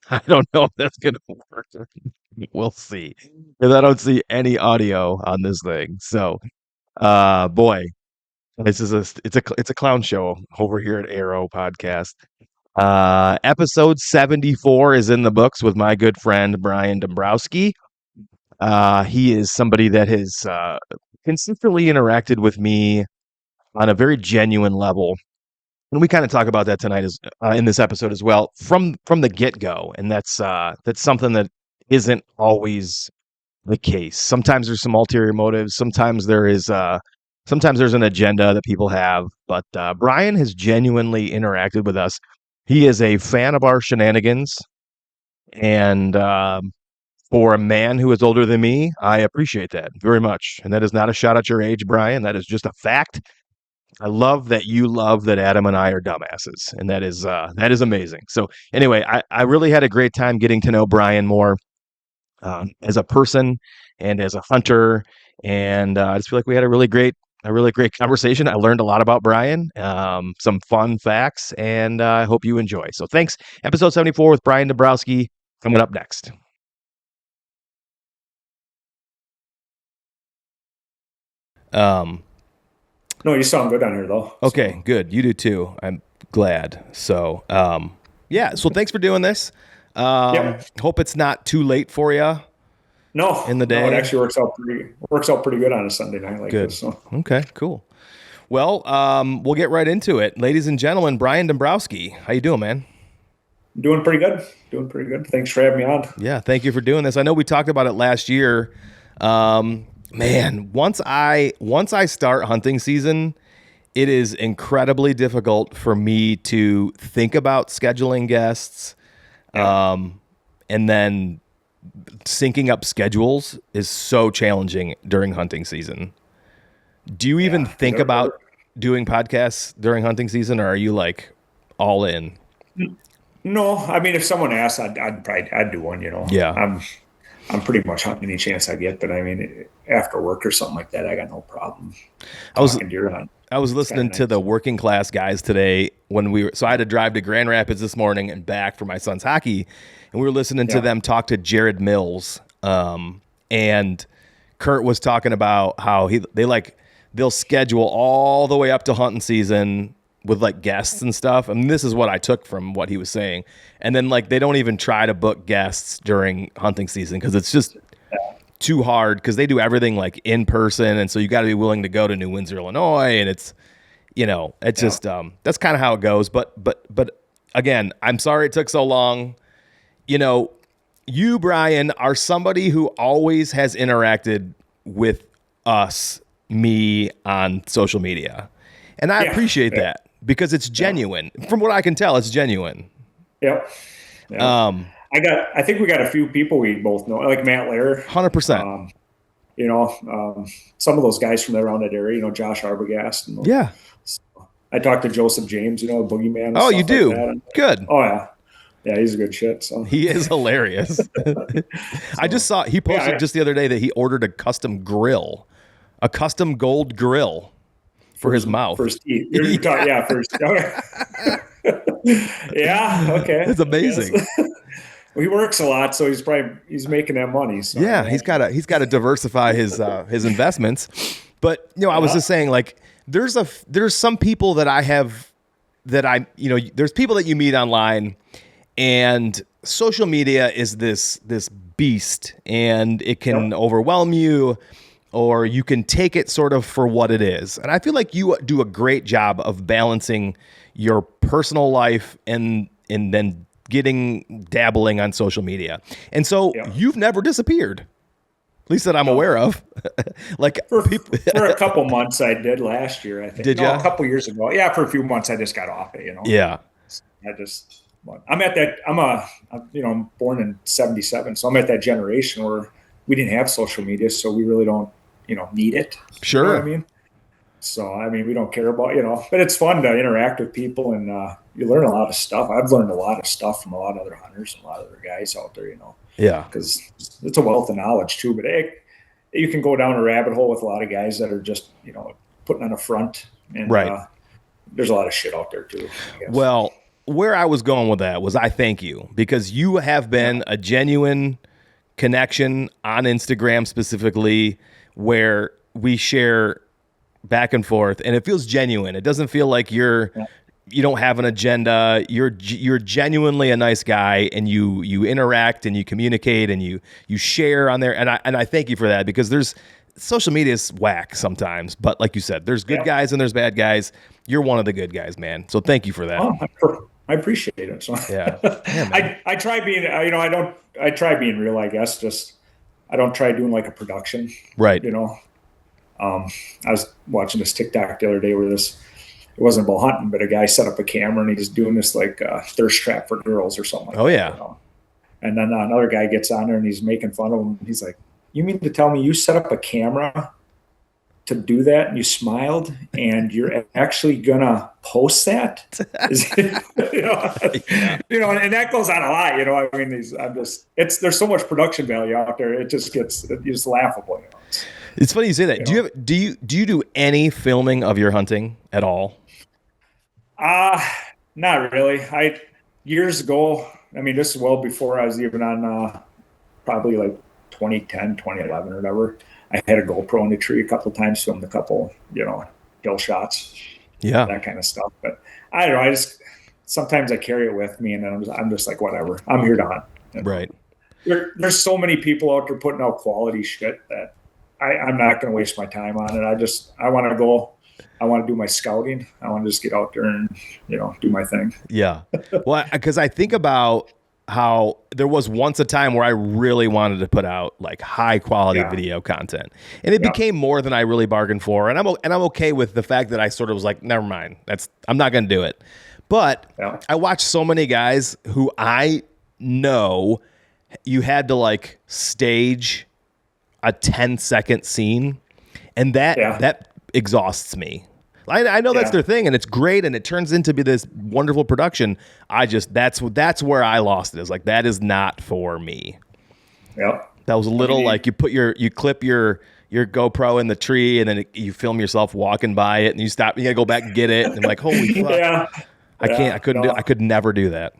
I don't know if that's gonna work. We'll see. Because I don't see any audio on this thing. So, boy, it's a clown show over here at Arrow Podcast. Episode 74 is in the books with my good friend Brian Dombrowski. He is somebody that has consistently interacted with me on a very genuine level, and we kind of talk about that tonight as in this episode as well from the get go, and that's something that isn't always the case. Sometimes there's some ulterior motives. Sometimes there's an agenda that people have. But Brian has genuinely interacted with us. He is a fan of our shenanigans, and for a man who is older than me, I appreciate that very much. And that is not a shot at your age, Brian. That is just a fact. I love that you love that Adam and I are dumbasses, and that is amazing. So anyway, I really had a great time getting to know Brian more as a person and as a hunter, and I just feel like we had a really great conversation. I learned a lot about Brian, some fun facts, and I hope you enjoy. So thanks. Episode 74 with Brian Dombrowski coming up next. No, you sound good on here though. Okay, so. Good. You do too. I'm glad. So, yeah. So thanks for doing this. Hope it's not too late for you. No, in the day. No, it actually works out pretty good on a Sunday night like good. this. So. Okay, cool. Well, we'll get right into it, ladies and gentlemen. Brian Dombrowski, how you doing, man? Doing pretty good. Thanks for having me on. Yeah, thank you for doing this. I know we talked about it last year. Man, once I start hunting season, it is incredibly difficult for me to think about scheduling guests. And then syncing up schedules is so challenging during hunting season. Do you even think about doing podcasts during hunting season, or are you like all in? No, I mean, if someone asks, I'd do one, you know. Yeah. I'm pretty much hunting any chance I get, but I mean, after work or something like that, I got no problem. I was listening to the working class guys today so I had to drive to Grand Rapids this morning and back for my son's hockey, and we were listening to them talk to Jared Mills. And Kurt was talking about how they'll schedule all the way up to hunting season with like guests and stuff. And this is what I took from what he was saying. And then like, they don't even try to book guests during hunting season because it's just too hard because they do everything like in person. And so you got to be willing to go to New Windsor, Illinois. And it's, just, that's kind of how it goes. But again, I'm sorry it took so long. You, Brian, are somebody who always has interacted with me on social media. And I appreciate that because it's genuine. From what I can tell, it's genuine. Yep. I think we got a few people we both know, like Matt Lair. 100%. Some of those guys from around that area, Josh Arbogast. So I talked to Joseph James, Boogeyman. Oh, you do? Like good. Oh, yeah. Yeah, he's a good shit. So. He is hilarious. I just saw, he posted just the other day that he ordered a custom grill, a custom gold grill. For his mouth. For his teeth. Yeah, for his yeah, okay. It's amazing. Well, he works a lot, so he's making that money. So yeah, he's got to diversify his investments. But I was just saying, like, there's some people that there's people that you meet online, and social media is this beast, and it can overwhelm you. Or you can take it sort of for what it is. And I feel like you do a great job of balancing your personal life and then dabbling on social media. And so you've never disappeared, at least that I'm aware of. Like for a couple months I did last year, I think. Did you? A couple years ago. Yeah, for a few months I just got off it, Yeah. I'm born in 77, so I'm at that generation where we didn't have social media, so we really don't need it. Sure. You know what I mean? So, we don't care about, but it's fun to interact with people, and you learn a lot of stuff. I've learned a lot of stuff from a lot of other hunters and a lot of other guys out there, Yeah. Because it's a wealth of knowledge too, but you can go down a rabbit hole with a lot of guys that are just, putting on a front, and right. There's a lot of shit out there too, I guess. Well, where I was going with that was I thank you because you have been a genuine connection on Instagram specifically where we share back and forth and it feels genuine. It doesn't feel like you don't have an agenda. You're genuinely a nice guy and you interact and you communicate and you share on there. And I thank you for that because social media is whack sometimes, but like you said, there's good guys and there's bad guys. You're one of the good guys, man. So thank you for that. I appreciate it. So yeah man. I try being, I try being real, I guess. Just, I don't try doing like a production, right. I was watching this TikTok the other day where it wasn't about hunting, but a guy set up a camera and he's doing this like thirst trap for girls or something like that. Yeah. And then another guy gets on there and he's making fun of him. He's like, you mean to tell me you set up a camera to do that and you smiled and you're actually gonna post that? And that goes on a lot, I mean, there's so much production value out there. It just it's laughable. It's funny you say that. Yeah. Do you do any filming of your hunting at all? Not really. Years ago, I mean, this is well before I was even on probably like 2010, 2011 or whatever. I had a GoPro in the tree a couple of times, filmed a couple, kill shots, that kind of stuff. But I don't know. Sometimes I carry it with me, and then I'm just like, whatever. I'm here to hunt. Right. There's so many people out there putting out quality shit that I'm not going to waste my time on it. I want to go. I want to do my scouting. I want to just get out there and do my thing. Yeah. Well, because I think about how there was once a time where I really wanted to put out like high quality video content, and it became more than I really bargained for. And I'm okay with the fact that I sort of was like, never mind, I'm not going to do it. But I watched so many guys who I know you had to like stage a 10-second scene, and that exhausts me. I know that's their thing, and it's great, and it turns into be this wonderful production. That's where I lost it. Is like that is not for me. Yeah, that was a little like you clip your GoPro in the tree, and then you film yourself walking by it, and you stop. You gotta go back and get it. And I'm like, holy fuck! I can't. I couldn't. I could never do that.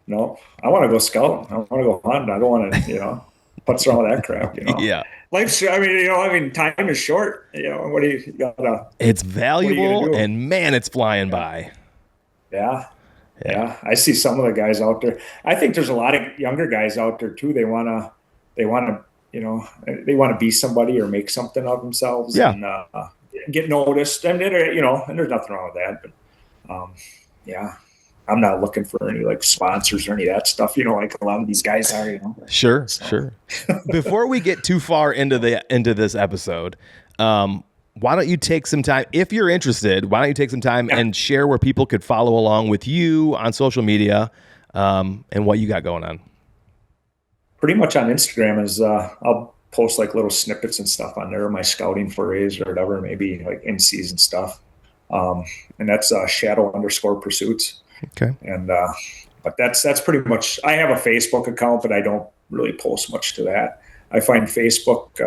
No, I want to go scout. I want to go hunt. I don't want to, putz around with that crap. Yeah. Life's, I mean, time is short. What do you gotta? It's valuable, and man, it's flying by. Yeah. I see some of the guys out there. I think there's a lot of younger guys out there too. They wanna, they want to be somebody or make something of themselves and get noticed. And and there's nothing wrong with that. But I'm not looking for any like sponsors or any of that stuff, like a lot of these guys are, Sure. Before we get too far into this episode, why don't you take some time, if you're interested, and share where people could follow along with you on social media, and what you got going on? Pretty much on Instagram is, I'll post like little snippets and stuff on there, my scouting forays or whatever, maybe like in season stuff. And that's shadow_pursuits. Okay. And but that's pretty much. I have a Facebook account, but I don't really post much to that. I find Facebook.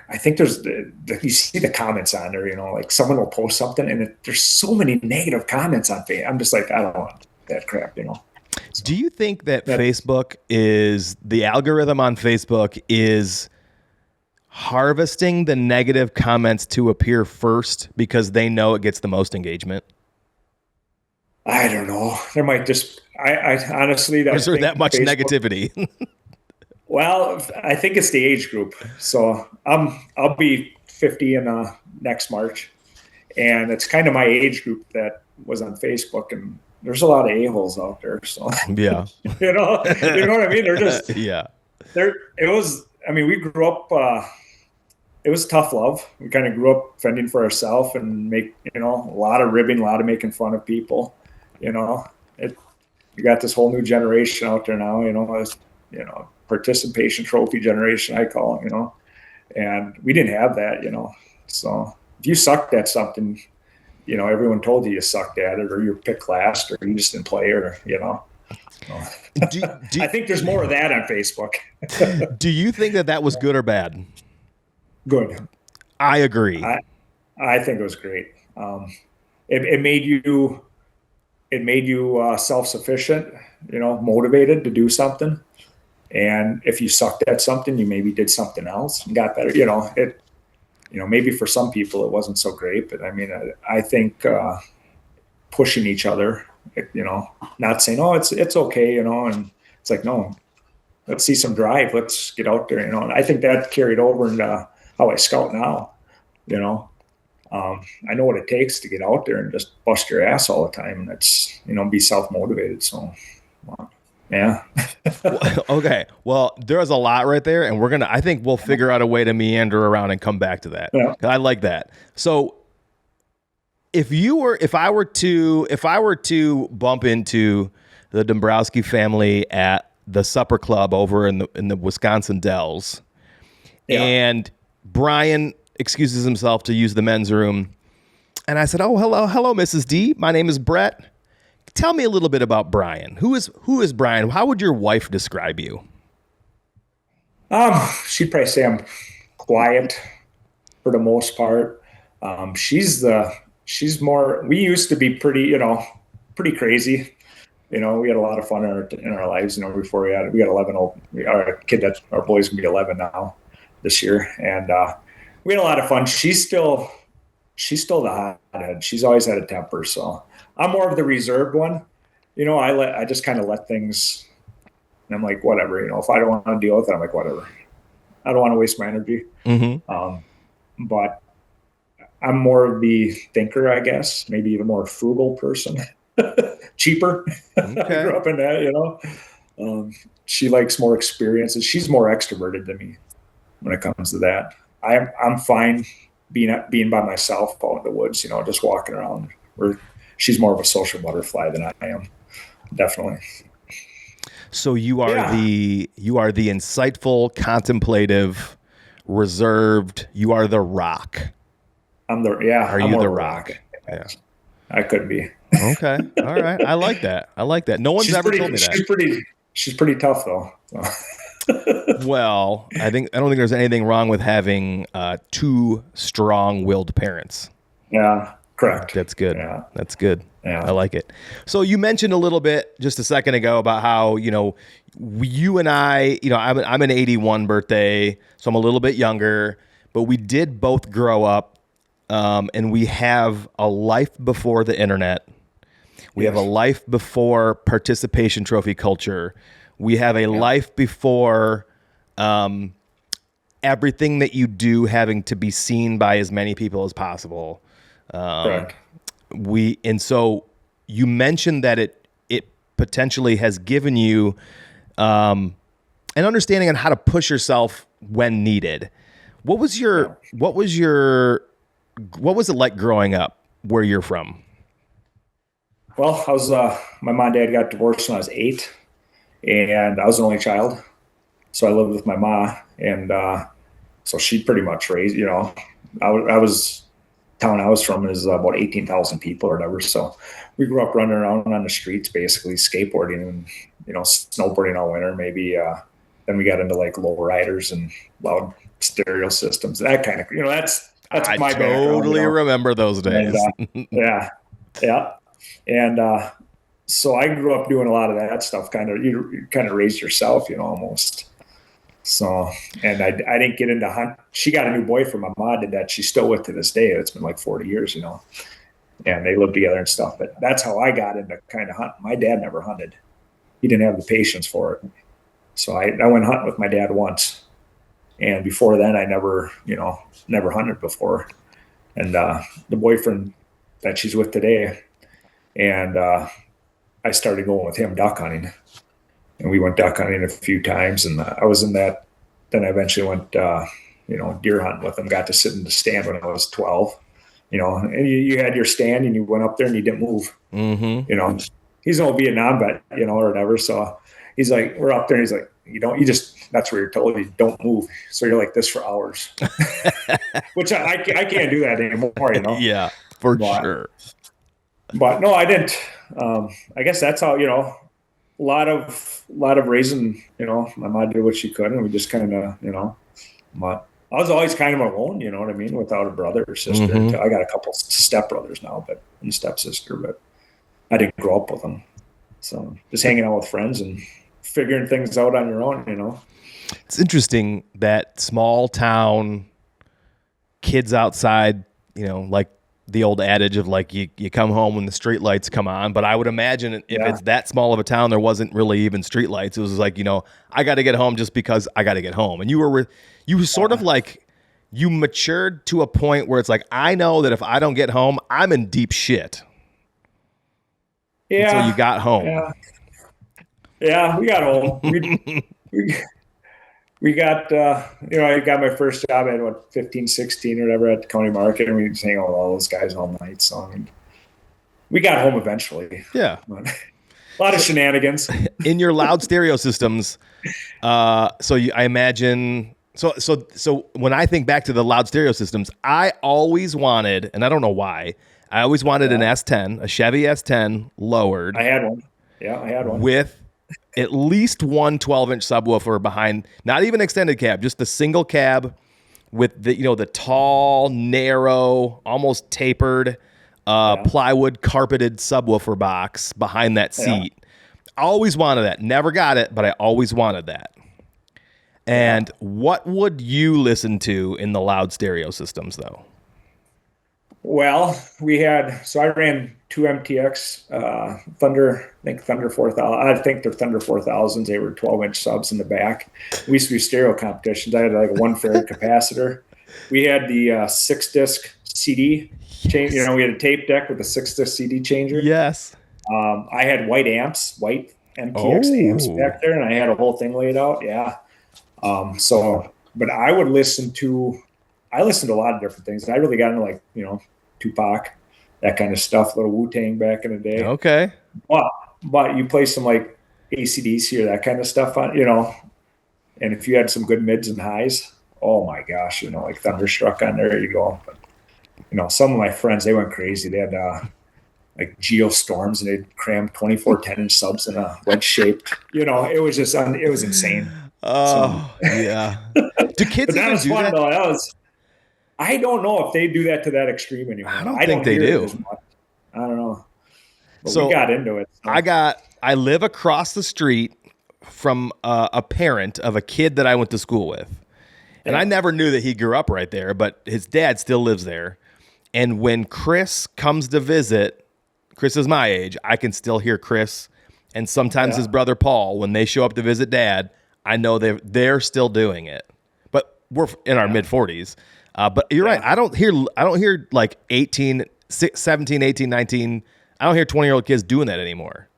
I think there's you see the comments on there. Like someone will post something, and there's so many negative comments on Facebook. I'm just like, I don't want that crap. So, do you think that Facebook is the algorithm on Facebook is harvesting the negative comments to appear first because they know it gets the most engagement? I don't know. There might just, I honestly, is there that much negativity? Well, I think it's the age group. So I'll be 50 in next March, and it's kind of my age group that was on Facebook, and there's a lot of a-holes out there. So yeah, you know what I mean? They're just we grew up. It was tough love. We kind of grew up fending for ourselves and make a lot of ribbing, a lot of making fun of people. You got this whole new generation out there now, participation trophy generation, I call them, and we didn't have that, so if you sucked at something, everyone told you sucked at it, or you were picked last, or you just didn't play, or, I think there's more of that on Facebook. Do you think that was good or bad? Good. I agree. I think it was great. It made you it made you self-sufficient, motivated to do something. And if you sucked at something, you maybe did something else and got better. Maybe for some people it wasn't so great, but I mean, I think pushing each other, not saying, oh, it's okay, and it's like, no, let's see some drive. Let's get out there, and I think that carried over into how I scout now. I know what it takes to get out there and just bust your ass all the time, and it's be self-motivated. So, yeah. Okay. Well, there's a lot right there, and I think we'll figure out a way to meander around and come back to that. Yeah. I like that. So if I were to bump into the Dombrowski family at the supper club over in the Wisconsin Dells, Yeah. and Brian excuses himself to use the men's room, and I said, "Oh, hello, Mrs. D. My name is Brett. Tell me a little bit about Brian. Who is Brian? How would your wife describe you?" She'd probably say I'm quiet for the most part. She's more. We used to be pretty crazy. We had a lot of fun in our lives. Before we got 11. Our boys gonna be 11 now this year, and we had a lot of fun. She's still the hothead. She's always had a temper, so I'm more of the reserved one. I just kind of let things, and I'm like, whatever. If I don't want to deal with it, I'm like, whatever. I don't want to waste my energy. Mm-hmm. But I'm more of the thinker, I guess. Maybe even more frugal person, cheaper. Okay. I grew up in that. She likes more experiences. She's more extroverted than me when it comes to that. I'm fine being by myself out in the woods, just walking around. She's more of a social butterfly than I am, definitely. So you are the insightful, contemplative, reserved. You are the rock. I'm the Are I'm you more the of a rock? Yeah. I could be. Okay. All right. I like that. No one's ever told me that. She's pretty tough though. Well, I don't think there's anything wrong with having two strong-willed parents. Yeah, correct. That's good. Yeah. That's good. Yeah. I like it. So you mentioned a little bit just a second ago about how, you and I, I'm an 81 birthday, so I'm a little bit younger, but we did both grow up, and we have a life before the internet. We have a life before participation trophy culture. We have a life before everything that you do having to be seen by as many people as possible. Correct. So you mentioned that it potentially has given you an understanding on how to push yourself when needed. What was it like growing up where you're from? Well, I was my mom and dad got divorced when I was 8, and I was an only child, so I lived with my mom, and so she pretty much raised. Town I was from is about 18,000 people or whatever. So we grew up running around on the streets, basically skateboarding and snowboarding all winter. Maybe then we got into like lowriders and loud stereo systems, that kind of. That's my background. I totally remember those days. And, yeah. And so I grew up doing a lot of that stuff. You kind of raised yourself, almost. So, and I didn't get into hunt. She got a new boyfriend. My mom did that. She's still with to this day. It's been like 40 years, and they live together and stuff. But that's how I got into kind of hunting. My dad never hunted. He didn't have the patience for it. So I went hunting with my dad once. And before then, I never hunted before. And the boyfriend that she's with today, and I started going with him duck hunting. And we went duck hunting a few times, and I was in that. Then I eventually went, deer hunting with him. Got to sit in the stand when I was 12. And you had your stand, and you went up there and you didn't move. Mm-hmm. He's an old Vietnam vet, or whatever. So he's like, we're up there. And he's like, that's where you're told you don't move. So you're like this for hours, which I can't do that anymore. Yeah, for sure. But no, I didn't. I guess that's how a lot of raising, my mom did what she could, and we just kind of, but I was always kind of alone, you know what I mean, without a brother or sister. Mm-hmm. I got a couple stepbrothers now, and stepsister, but I didn't grow up with them. So just hanging out with friends and figuring things out on your own. It's interesting that small town kids outside, like the old adage of like you come home when the street lights come on. But I would imagine if it's that small of a town, there wasn't really even street lights. It was like, I got to get home just because I got to get home. And you were sort of like, you matured to a point where it's like, I know that if I don't get home, I'm in deep shit. Yeah. Until you got home. Yeah, we got home. We got, I got my first job at 15, 16 or whatever at the county market, and we just hang out with all those guys all night. So I mean, we got home eventually. Yeah. A lot of shenanigans. In your loud stereo systems, I imagine... So when I think back to the loud stereo systems, I always wanted, and I don't know why, I always wanted an S10, a Chevy S10 lowered. I had one. Yeah, I had one. With at least one 12-inch subwoofer behind, not even extended cab, just the single cab with the tall, narrow, almost tapered, plywood carpeted subwoofer box behind that seat. I always wanted that. Never got it, but I always wanted that. And what would you listen to in the loud stereo systems, though? Well, I ran two MTX Thunder 4000. I think they're Thunder 4000s. They were 12-inch subs in the back. We used to do stereo competitions. I had like a 1 farad capacitor. We had the 6-disc CD change. We had a tape deck with a 6-disc CD changer. Yes. I had white MTX amps back there, and I had a whole thing laid out. Yeah. But I would listen to a lot of different things. I really got into like, Tupac, that kind of stuff, little Wu-Tang back in the day. Okay. But you play some like AC/DC or that kind of stuff on, and if you had some good mids and highs, oh my gosh, like Thunderstruck on there, you go. But, some of my friends, they went crazy. They had like Geostorms, and they'd cram 24 10-inch subs in a wedge-shaped, it was just, it was insane. Oh, yeah. Do kids even do that? Though. I don't know if they do that to that extreme anymore. I don't think they do. I don't know. But so we got into it. So. I live across the street from a parent of a kid that I went to school with. And I never knew that he grew up right there, but his dad still lives there. And when Chris comes to visit, Chris is my age, I can still hear Chris and sometimes his brother Paul, when they show up to visit dad, I know they're still doing it. But we're in our mid-40s. But you're right. I don't hear like 18, 17, 18, 19. I don't hear 20-year-old kids doing that anymore.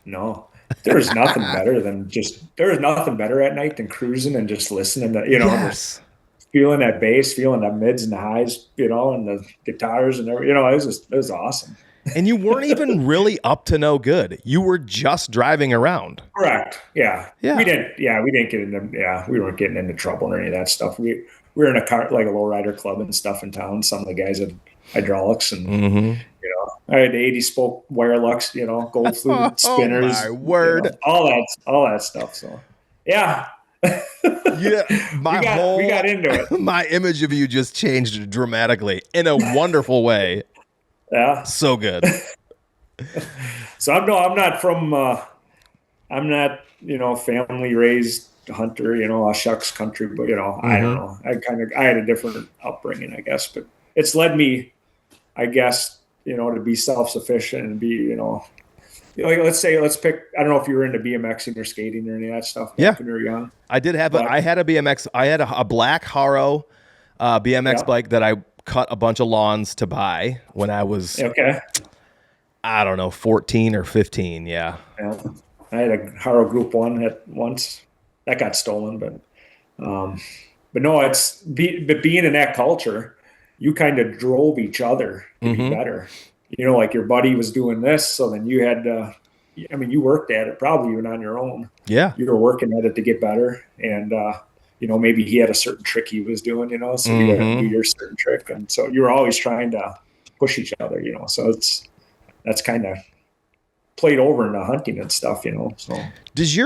No. There's nothing better at night than cruising and just listening to, just feeling that bass, feeling the mids and the highs, and the guitars and everything. It was awesome. And you weren't even really up to no good. You were just driving around. Correct. Yeah. We didn't get into, we weren't getting into trouble or any of that stuff. We were in a car, like a lowrider club and stuff in town. Some of the guys had hydraulics and, I had the 80 spoke wire lux, gold fluted spinners. Oh my word. All that stuff. So, yeah. Yeah. We got into it. My image of you just changed dramatically in a wonderful way. Yeah. So good. So I'm not from, I'm not, family raised hunter, shucks country, but, I don't know. I had a different upbringing, I guess, but it's led me, I guess, to be self-sufficient and be, let's pick, I don't know if you were into BMXing or skating or any of that stuff when you were young. I did have I had a BMX. I had a black ARO BMX bike that I cut a bunch of lawns to buy when I was, I don't know, 14 or 15. Yeah. I had a Haro Group 1 at once. That got stolen, but no, but being in that culture, you kind of drove each other to be better. Like your buddy was doing this, so then you had you worked at it probably even on your own. Yeah. You were working at it to get better. And, maybe he had a certain trick he was doing, so you got to do your certain trick. And so you were always trying to push each other, so that's kind of played over into hunting and stuff, so. Does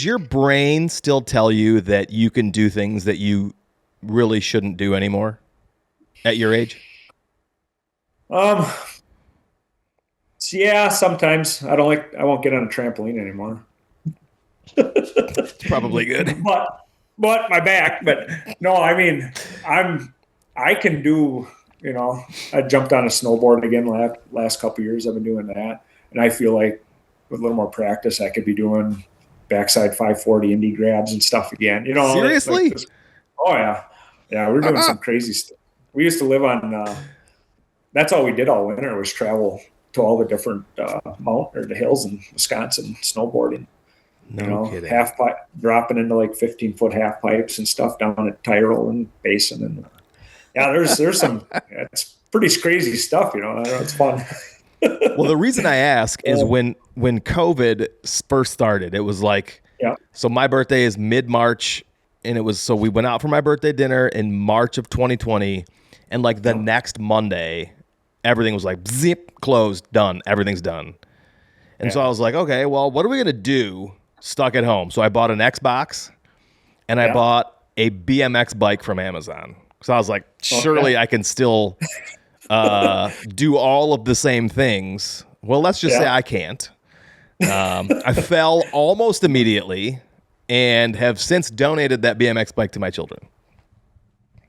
your brain still tell you that you can do things that you really shouldn't do anymore at your age? Yeah, sometimes I won't get on a trampoline anymore. It's probably good. But my back. But no, I mean, I can do. I jumped on a snowboard again last couple of years. I've been doing that, and I feel like with a little more practice, I could be doing backside 540 indie grabs and stuff again. Seriously? Oh yeah, yeah. We're doing some crazy stuff. We used to live on. That's all we did all winter was travel to all the different the hills in Wisconsin snowboarding. No kidding. Half pipe, dropping into like 15-foot half pipes and stuff down at Tyrol and Basin, and there's some. It's pretty crazy stuff. I know it's fun. Well, the reason I ask is when COVID first started, it was like, so my birthday is mid-March, and we went out for my birthday dinner in March of 2020, and like the next Monday, everything was like zip, closed, done, everything's done. And so I was like, okay, well, what are we going to do stuck at home? So I bought an Xbox, and I bought a BMX bike from Amazon. So I was like, surely I can still do all of the same things. Well, let's just say I can't. I fell almost immediately and have since donated that BMX bike to my children.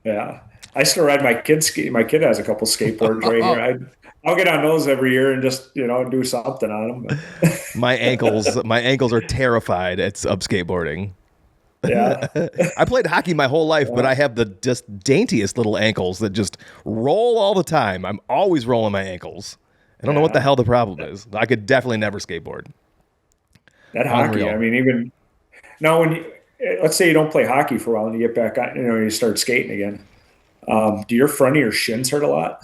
Yeah. I still ride my kid's My kid has a couple skateboards right here. I'll get on those every year and just, do something on them. My ankles are terrified of skateboarding. Yeah. I played hockey my whole life, but I have the just daintiest little ankles that just roll all the time. I'm always rolling my ankles. I don't know what the hell the problem is. I could definitely never skateboard. That hockey, I mean, even now let's say you don't play hockey for a while and you get back on, you start skating again. Do your front of your shins hurt a lot?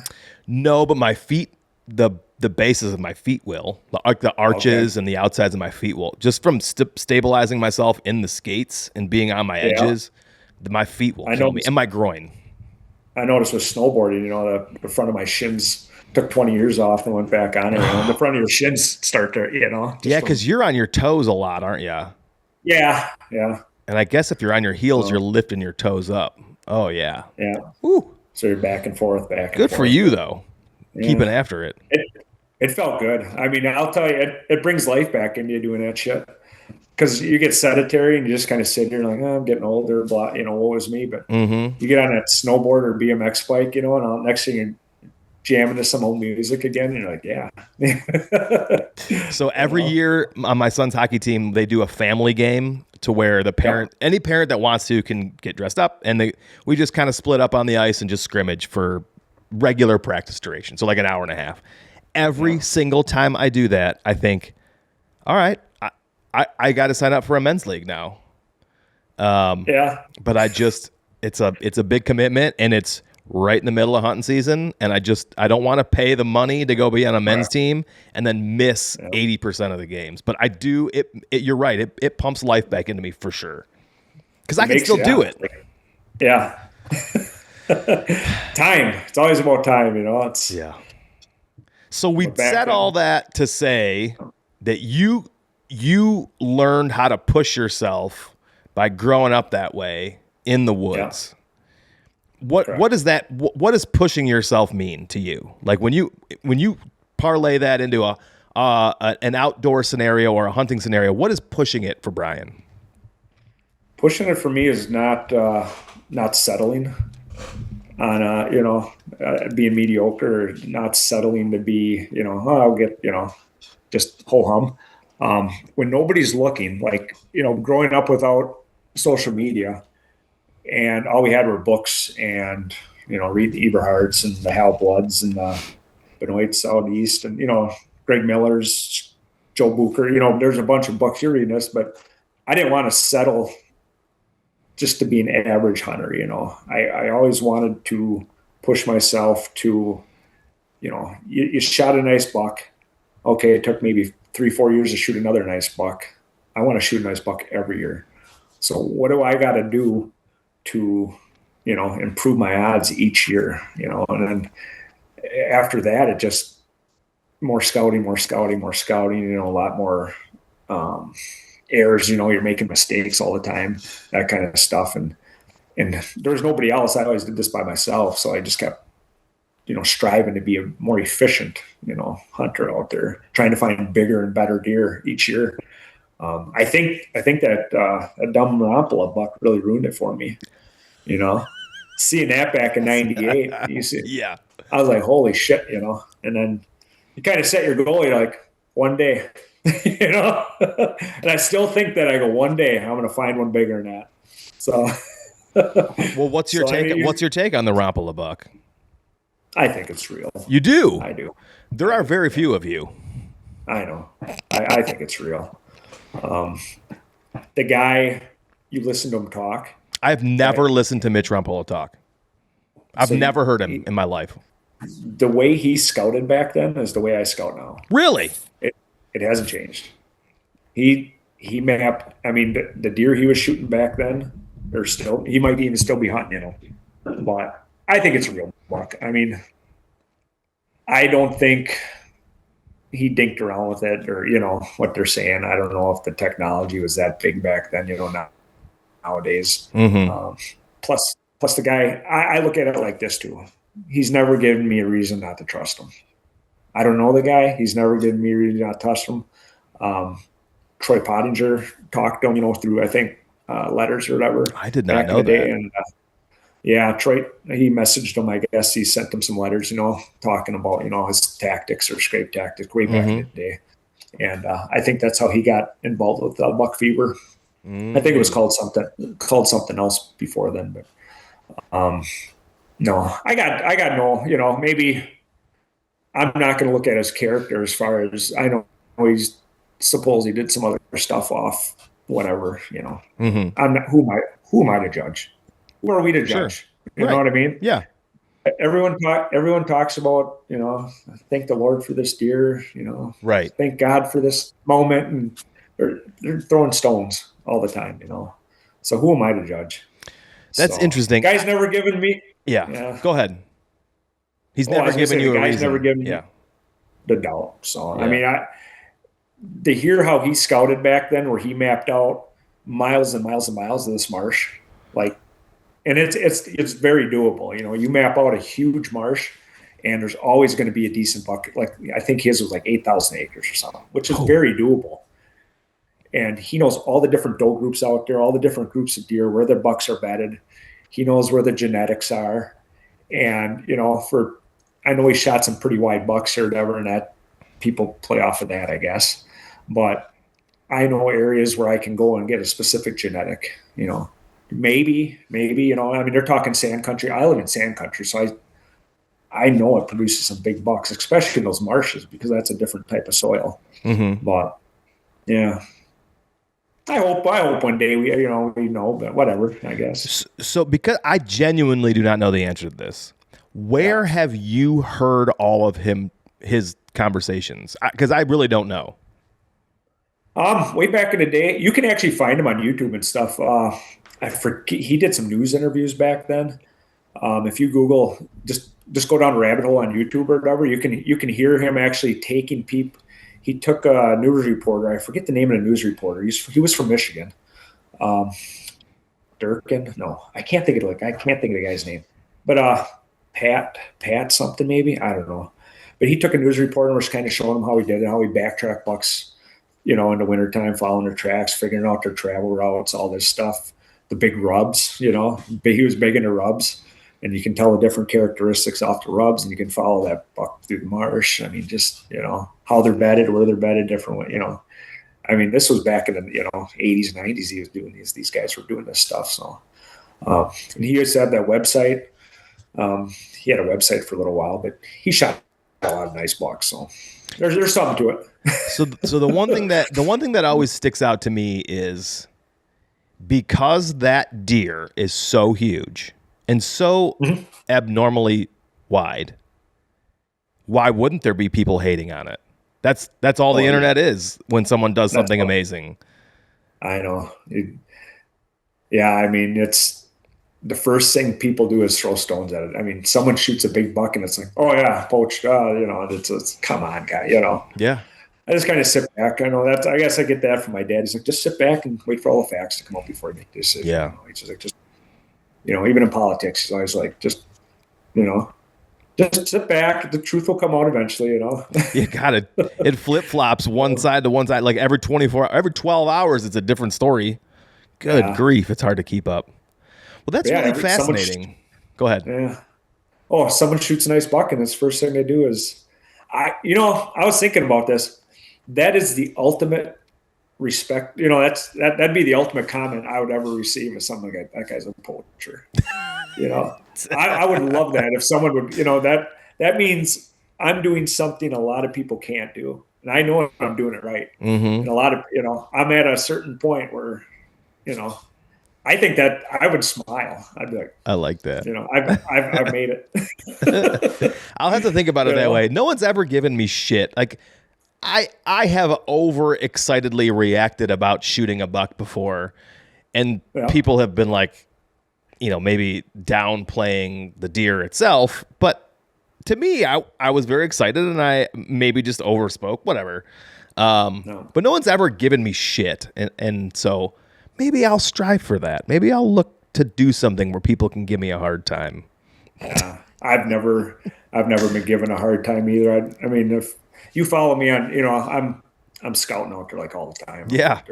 No, but my feet, the bases of my feet will. Like the arches and the outsides of my feet will. Just from stabilizing myself in the skates and being on my edges, my feet will kill me. And my groin. I noticed with snowboarding, the front of my shins took 20 years off and went back on it. The front of your shins start to, Yeah, because you're on your toes a lot, aren't you? Yeah, yeah. And I guess if you're on your heels, you're lifting your toes up. Oh, yeah. Yeah. Woo. So you're back and forth. Good for you, though. Yeah. Keeping after it. It felt good. I mean, I'll tell you, it brings life back into you doing that shit. Because you get sedentary and you just kind of sit here like, I'm getting older, blah, woe is me. But you get on that snowboard or BMX bike, and next thing you're jamming to some old music again, and you're like, yeah. So every year on my son's hockey team, they do a family game to where the parent, any parent that wants to, can get dressed up, and we just kind of split up on the ice and just scrimmage for regular practice duration, so like an hour and a half. Every single time I do that, I think, all right, I got to sign up for a men's league now. But it's a big commitment, and it's right in the middle of hunting season, and I don't want to pay the money to go be on a men's team and then miss 80% of the games. But I do it. You're right. It pumps life back into me for sure, because I can still do it. Yeah. Time. It's always about time. So we said all that to say that you learned how to push yourself by growing up that way in the woods. What is that? What does pushing yourself mean to you? Like when you parlay that into an outdoor scenario or a hunting scenario, what is pushing it for Brian? Pushing it for me is not settling on being mediocre, or not settling to be I'll get just ho hum. When nobody's looking, like growing up without social media. And all we had were books and, read the Eberhards and the Hal Bloods and the Benoits out east and, Greg Miller's, Joe Bucher. There's a bunch of books you're reading this, but I didn't want to settle just to be an average hunter. I always wanted to push myself to, you shot a nice buck. Okay, it took maybe 3-4 years to shoot another nice buck. I want to shoot a nice buck every year. So what do I got to do to, improve my odds each year, and then after that, it just more scouting, a lot more errors, you're making mistakes all the time, that kind of stuff. And there was nobody else. I always did this by myself. So I just kept striving to be a more efficient, hunter out there, trying to find bigger and better deer each year. I think that a dumb Rompola buck really ruined it for me. Seeing that back in '98, you see, Yeah. I was like, holy shit, And then you kind of set your goal. You're like, one day, And I still think that I go, one day I'm going to find one bigger than that. So, well, what's your take? What's your take on the Rompola buck? I think it's real. You do? I do. There are very few of you. I know. I think it's real. The guy, you listen to him talk. I've never listened to Mitch Rompola talk. I've never heard him in my life. The way he scouted back then is the way I scout now. Really? It hasn't changed. He mapped. I mean, the deer he was shooting back then, he might even still be hunting. But I think it's a real buck. I mean, I don't think he dinked around with it, or what they're saying. I don't know if the technology was that big back then. Nowadays. Mm-hmm. Plus the guy, I look at it like this too. He's never given me a reason not to trust him. I don't know the guy. He's never given me a reason not to trust him. Troy Pottinger talked to him, through, I think, letters or whatever. I did not know that. And Troy, he messaged him. I guess he sent him some letters, talking about, his tactics or scrape tactics way back in the day. And I think that's how he got involved with buck fever. I think it was called something else before then, but no, I got no, maybe I'm not going to look at his character as far as I know suppose he did some other stuff off whatever, Mm-hmm. I'm not, who am I to judge? Who are we to judge? You know what I mean? Yeah. Everyone talks about, thank the Lord for this deer, right. Thank God for this moment. And they're throwing stones all the time, So who am I to judge? That's interesting. Guy's never given me. Yeah. Go ahead. He's never given you a reason. Never given me the doubt. So I mean, to hear how he scouted back then, where he mapped out miles and miles and miles of this marsh, and it's very doable. You map out a huge marsh, and there's always going to be a decent buck. I think his was 8,000 acres or something, which is very doable. And he knows all the different doe groups out there, all the different groups of deer, where their bucks are bedded. He knows where the genetics are. And, I know he shot some pretty wide bucks or whatever, and that people play off of that, I guess. But I know areas where I can go and get a specific genetic, maybe, I mean, they're talking sand country. I live in sand country, so I know it produces some big bucks, especially in those marshes, because that's a different type of soil. Mm-hmm. But yeah. I hope one day we know, but whatever, I guess. So because I genuinely do not know the answer to this, where have you heard all of his conversations? Because I really don't know. Way back in the day, you can actually find him on YouTube and stuff. I forget, he did some news interviews back then. If you Google, just go down a rabbit hole on YouTube or whatever, you can hear him actually taking people. He took a news reporter. I forget the name of the news reporter. He was from Michigan. Durkin? No, I can't think of the guy's name. But Pat something maybe, I don't know. But he took a news reporter and was kind of showing him how he did it, how he backtracked bucks, in the wintertime, following their tracks, figuring out their travel routes, all this stuff. The big rubs, he was big into rubs. And you can tell the different characteristics off the rubs, and you can follow that buck through the marsh. I mean, just, how they're bedded, where they're bedded, different way, I mean, this was back in the, 80s, 90s. He was doing these guys were doing this stuff. So, and he used to have that website. He had a website for a little while, but he shot a lot of nice bucks. So there's something to it. So the one thing that always sticks out to me is, because that deer is so huge and so abnormally wide, why wouldn't there be people hating on it? That's all the internet is when someone does something amazing. I know. I mean, it's the first thing people do is throw stones at it. I mean, someone shoots a big buck and it's like, oh yeah, poached. It's come on, guy. Yeah. I just kind of sit back. I know I guess I get that from my dad. He's like, just sit back and wait for all the facts to come up before you make a decision. Yeah. He's just like, even in politics, he's always like, just, just sit back. The truth will come out eventually, you know. You got it. It flip flops one side to one side. Like every 12 hours, it's a different story. Good grief. It's hard to keep up. Well, that's really fascinating. Go ahead. Yeah. Oh, someone shoots a nice buck, and the first thing they do is, I was thinking about this. That is the ultimate respect. You know, that'd be the ultimate comment I would ever receive as someone like that guy's a poacher. You know, I would love that if someone would, you know, that means I'm doing something a lot of people can't do. And I know I'm doing it right. And a lot of, you know, I'm at a certain point where, you know, I think that I would smile. I'd be like, I like that. You know, I've made it. I'll have to think about it that way. No one's ever given me shit. Like I have over-excitedly reacted about shooting a buck before, and people have been like, you know, maybe downplaying the deer itself. But to me, I was very excited, and I maybe just overspoke, whatever. But no one's ever given me shit, and so maybe I'll strive for that. Maybe I'll look to do something where people can give me a hard time. Yeah, I've never been given a hard time either. I mean, if you follow me on, you know, I'm scouting out there like all the time. Yeah.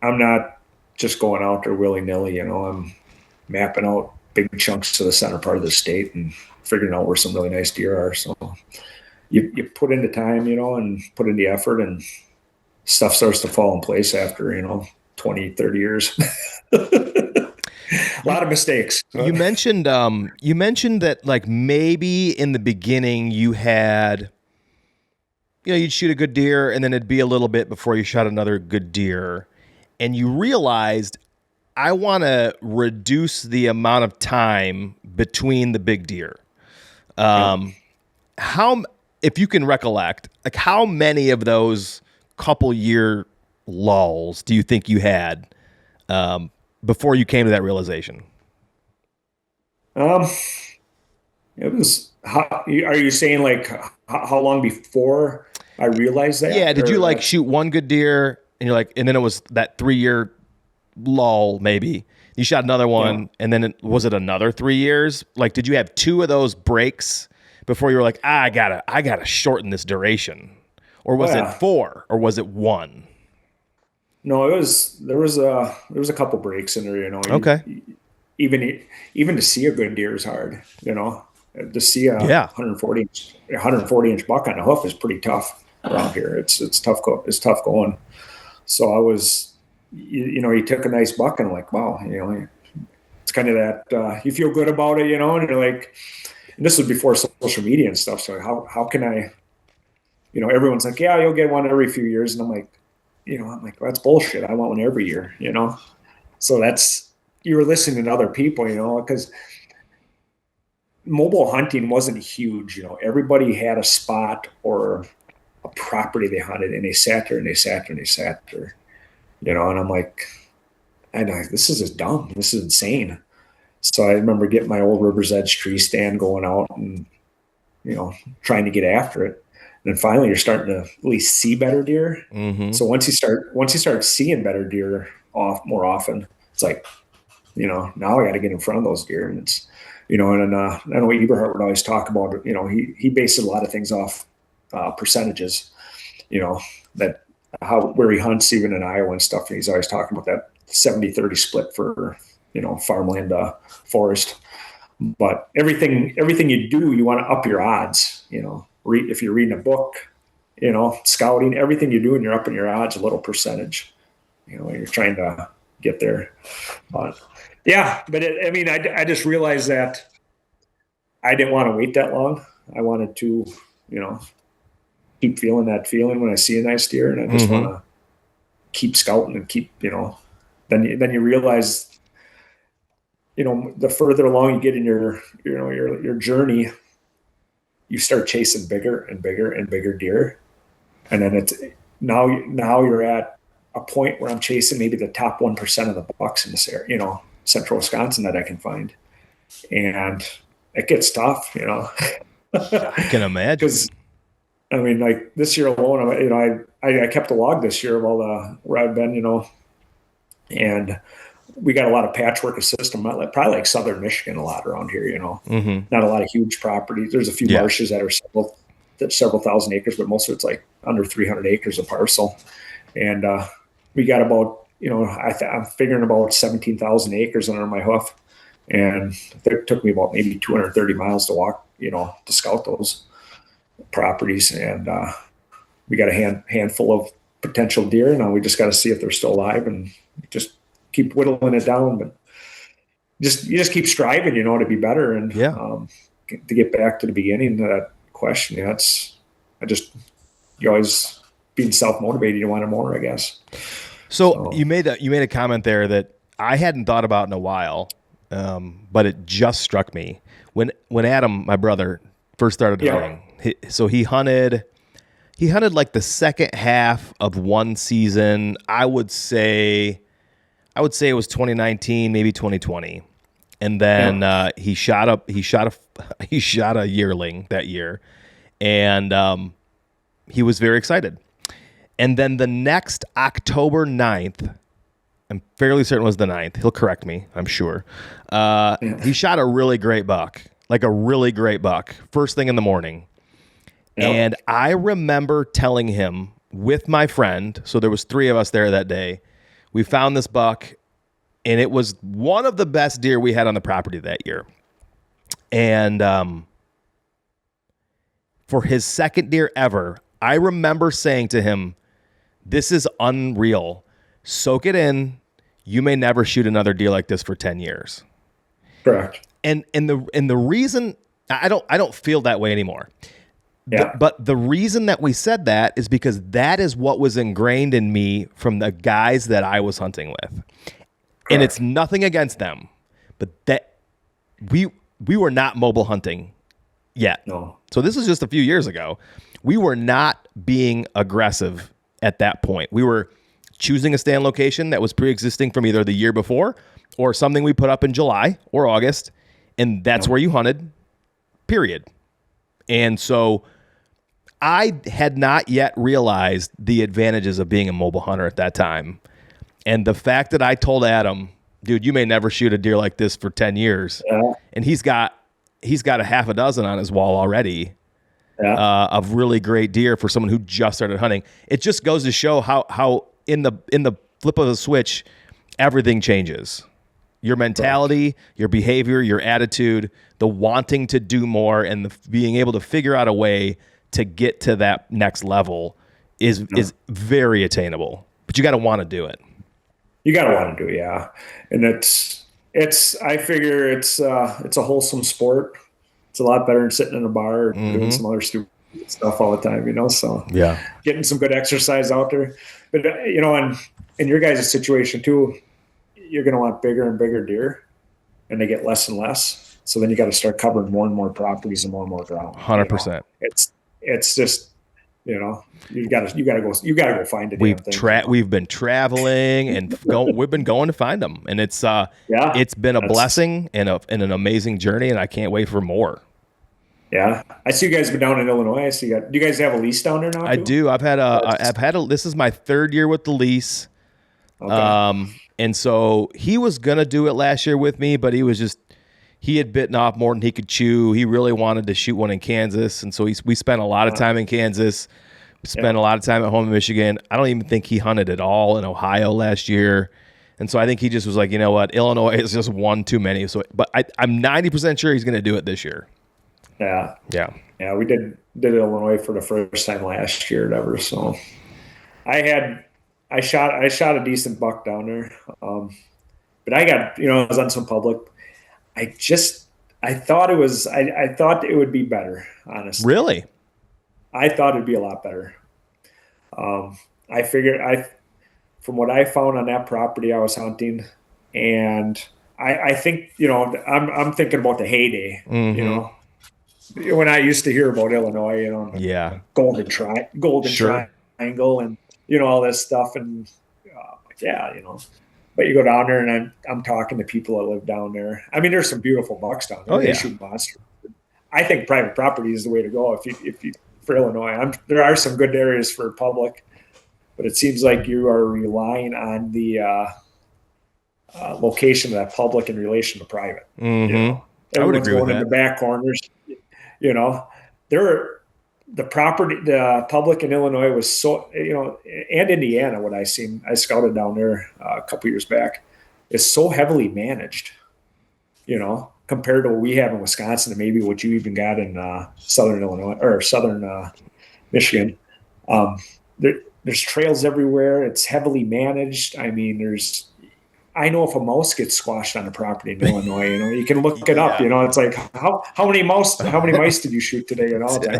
I'm not just going out there willy nilly. You know, I'm mapping out big chunks to the center part of the state and figuring out where some really nice deer are. So you put in the time, you know, and put in the effort, and stuff starts to fall in place after, you know, 20, 30 years. A lot of mistakes. You mentioned that like maybe in the beginning you had, you know, you'd shoot a good deer and then it'd be a little bit before you shot another good deer, and you realized, I want to reduce the amount of time between the big deer. How, if you can recollect, like how many of those couple year lulls do you think you had before you came to that realization? It was. Are you saying like how long before I realized that? Yeah. Did you like shoot one good deer and you're like, and then it was that 3 year lull? Maybe you shot another one, and then was it another 3 years? Like, did you have two of those breaks before you were like, I gotta shorten this duration, or was it 4, or was it 1? No, there was a couple breaks in there, you know. Okay. Even to see a good deer is hard, you know. To see a 140 inch buck on a hoof is pretty tough around here. It's tough. It's tough going. So I was, you know, he took a nice buck, and I'm like, wow, you know, it's kind of that you feel good about it, you know, and you're like, and this was before social media and stuff. So how can I, you know, everyone's like, yeah, you'll get one every few years, and I'm like, well, that's bullshit. I want one every year, you know? So you were listening to other people, you know, because mobile hunting wasn't huge, you know. Everybody had a spot or a property they hunted, and they sat there and they sat there and they sat there, you know. And I'm like, this is just dumb. This is insane. So I remember getting my old River's Edge tree stand, going out and, you know, trying to get after it. And then finally you're starting to at least see better deer. Mm-hmm. So once you start seeing better deer more often, it's like, you know, now I got to get in front of those deer. And it's, you know, and I know Eberhard would always talk about it. You know, he based a lot of things off percentages, you know, that where he hunts even in Iowa and stuff. And he's always talking about that 70-30 split for, you know, farmland, forest. But everything you do, you want to up your odds, you know. If you're reading a book, you know, scouting, everything you're doing, you're upping your odds a little percentage, you know, you're trying to get there. But yeah, but I just realized that I didn't want to wait that long. I wanted to, you know, keep feeling that feeling when I see a nice deer, and I just want to keep scouting and keep, you know, then you realize, you know, the further along you get in your journey, you start chasing bigger and bigger and bigger deer. And then it's now you're at a point where I'm chasing maybe the top 1% of the bucks in this area, you know, central Wisconsin that I can find. And it gets tough, you know. I can imagine. Because, I mean, like this year alone, you know, I kept a log this year of all where I've been, you know, and we got a lot of patchwork of system, probably like southern Michigan a lot around here, Mm-hmm. not a lot of huge properties. There's a few Yeah. marshes that are several thousand acres, but most of it's like under 300 acres a parcel. And we got about, I'm figuring about 17,000 acres under my hoof. And it took me about maybe 230 miles to walk, to scout those properties. And we got a handful of potential deer. Now we just got to see if they're still alive and just keep whittling it down. But you just keep striving, to be better. And to get back to the beginning of that question, you always being self-motivated, you want more, I guess. So you made a comment there that I hadn't thought about in a while, but it just struck me when Adam, my brother, first started hunting. He hunted like the second half of one season. I would say it was 2019, maybe 2020, and then he shot a yearling that year, and he was very excited. And then the next October 9th, I'm fairly certain it was the 9th. He'll correct me, I'm sure. He shot a really great buck, first thing in the morning. Yep. And I remember telling him with my friend, so there was 3 of us there that day, we found this buck, and it was one of the best deer we had on the property that year. And for his second deer ever, I remember saying to him, "This is unreal. Soak it in. You may never shoot another deer like this for 10 years." Correct. And the reason I don't feel that way anymore. Yeah. But the reason that we said that is because that is what was ingrained in me from the guys that I was hunting with. Correct. And it's nothing against them, but that we were not mobile hunting yet. No. So this was just a few years ago. We were not being aggressive at that point. We were choosing a stand location that was pre-existing from either the year before or something we put up in July or August, and that's where you hunted, period. And so I had not yet realized the advantages of being a mobile hunter at that time. And the fact that I told Adam, "Dude, you may never shoot a deer like this for 10 years. Yeah. And he's got a half a dozen on his wall already. Of really great deer for someone who just started hunting. It just goes to show how in the flip of a switch, everything changes. Your mentality, your behavior, your attitude, the wanting to do more, and the being able to figure out a way to get to that next level is very attainable. But you got to want to do it. You got to want to do it, yeah. And I figure it's a wholesome sport. It's a lot better than sitting in a bar or doing some other stupid stuff all the time, so getting some good exercise out there. But, and in your guys' situation too, you're going to want bigger and bigger deer, and they get less and less. So then you got to start covering more and more properties and more ground. 100%. It's just, you got to go find it. We've been traveling and we've been going to find them, and it's been a blessing and an amazing journey, and I can't wait for more. Yeah, I see you guys have been down in Illinois. Do you guys have a lease down there now? I do. I've had this is my 3rd year with the lease. Okay. And so he was gonna do it last year with me, but he had bitten off more than he could chew. He really wanted to shoot one in Kansas, and so we spent a lot of time in Kansas. We spent a lot of time at home in Michigan. I don't even think he hunted at all in Ohio last year. And so I think he just was like, you know what, Illinois is just one too many. So, but I'm 90% sure he's going to do it this year. Yeah. We did Illinois for the first time last year, whatever. So I shot a decent buck down there. But I was on some public. I thought it would be better, honestly. Really? I thought it'd be a lot better. I figured from what I found on that property I was hunting, and I think, I'm thinking about the heyday, when I used to hear about Illinois, golden triangle and, all this stuff. And but you go down there and I'm talking to people that live down there. I mean, there's some beautiful bucks down there. They shoot monsters. I think private property is the way to go. If you for Illinois, there are some good areas for public, but it seems like you are relying on the location of that public in relation to private. Mm-hmm. You know, I would everyone's agree with going in that. the back corners. You know, the public in Illinois was so, and Indiana, what I seen, I scouted down there a couple years back, is so heavily managed, compared to what we have in Wisconsin and maybe what you even got in Southern Illinois or Southern Michigan. There's trails everywhere. It's heavily managed. I mean, I know if a mouse gets squashed on a property in Illinois, you can look it up. It's like how many mice did you shoot today? It's like,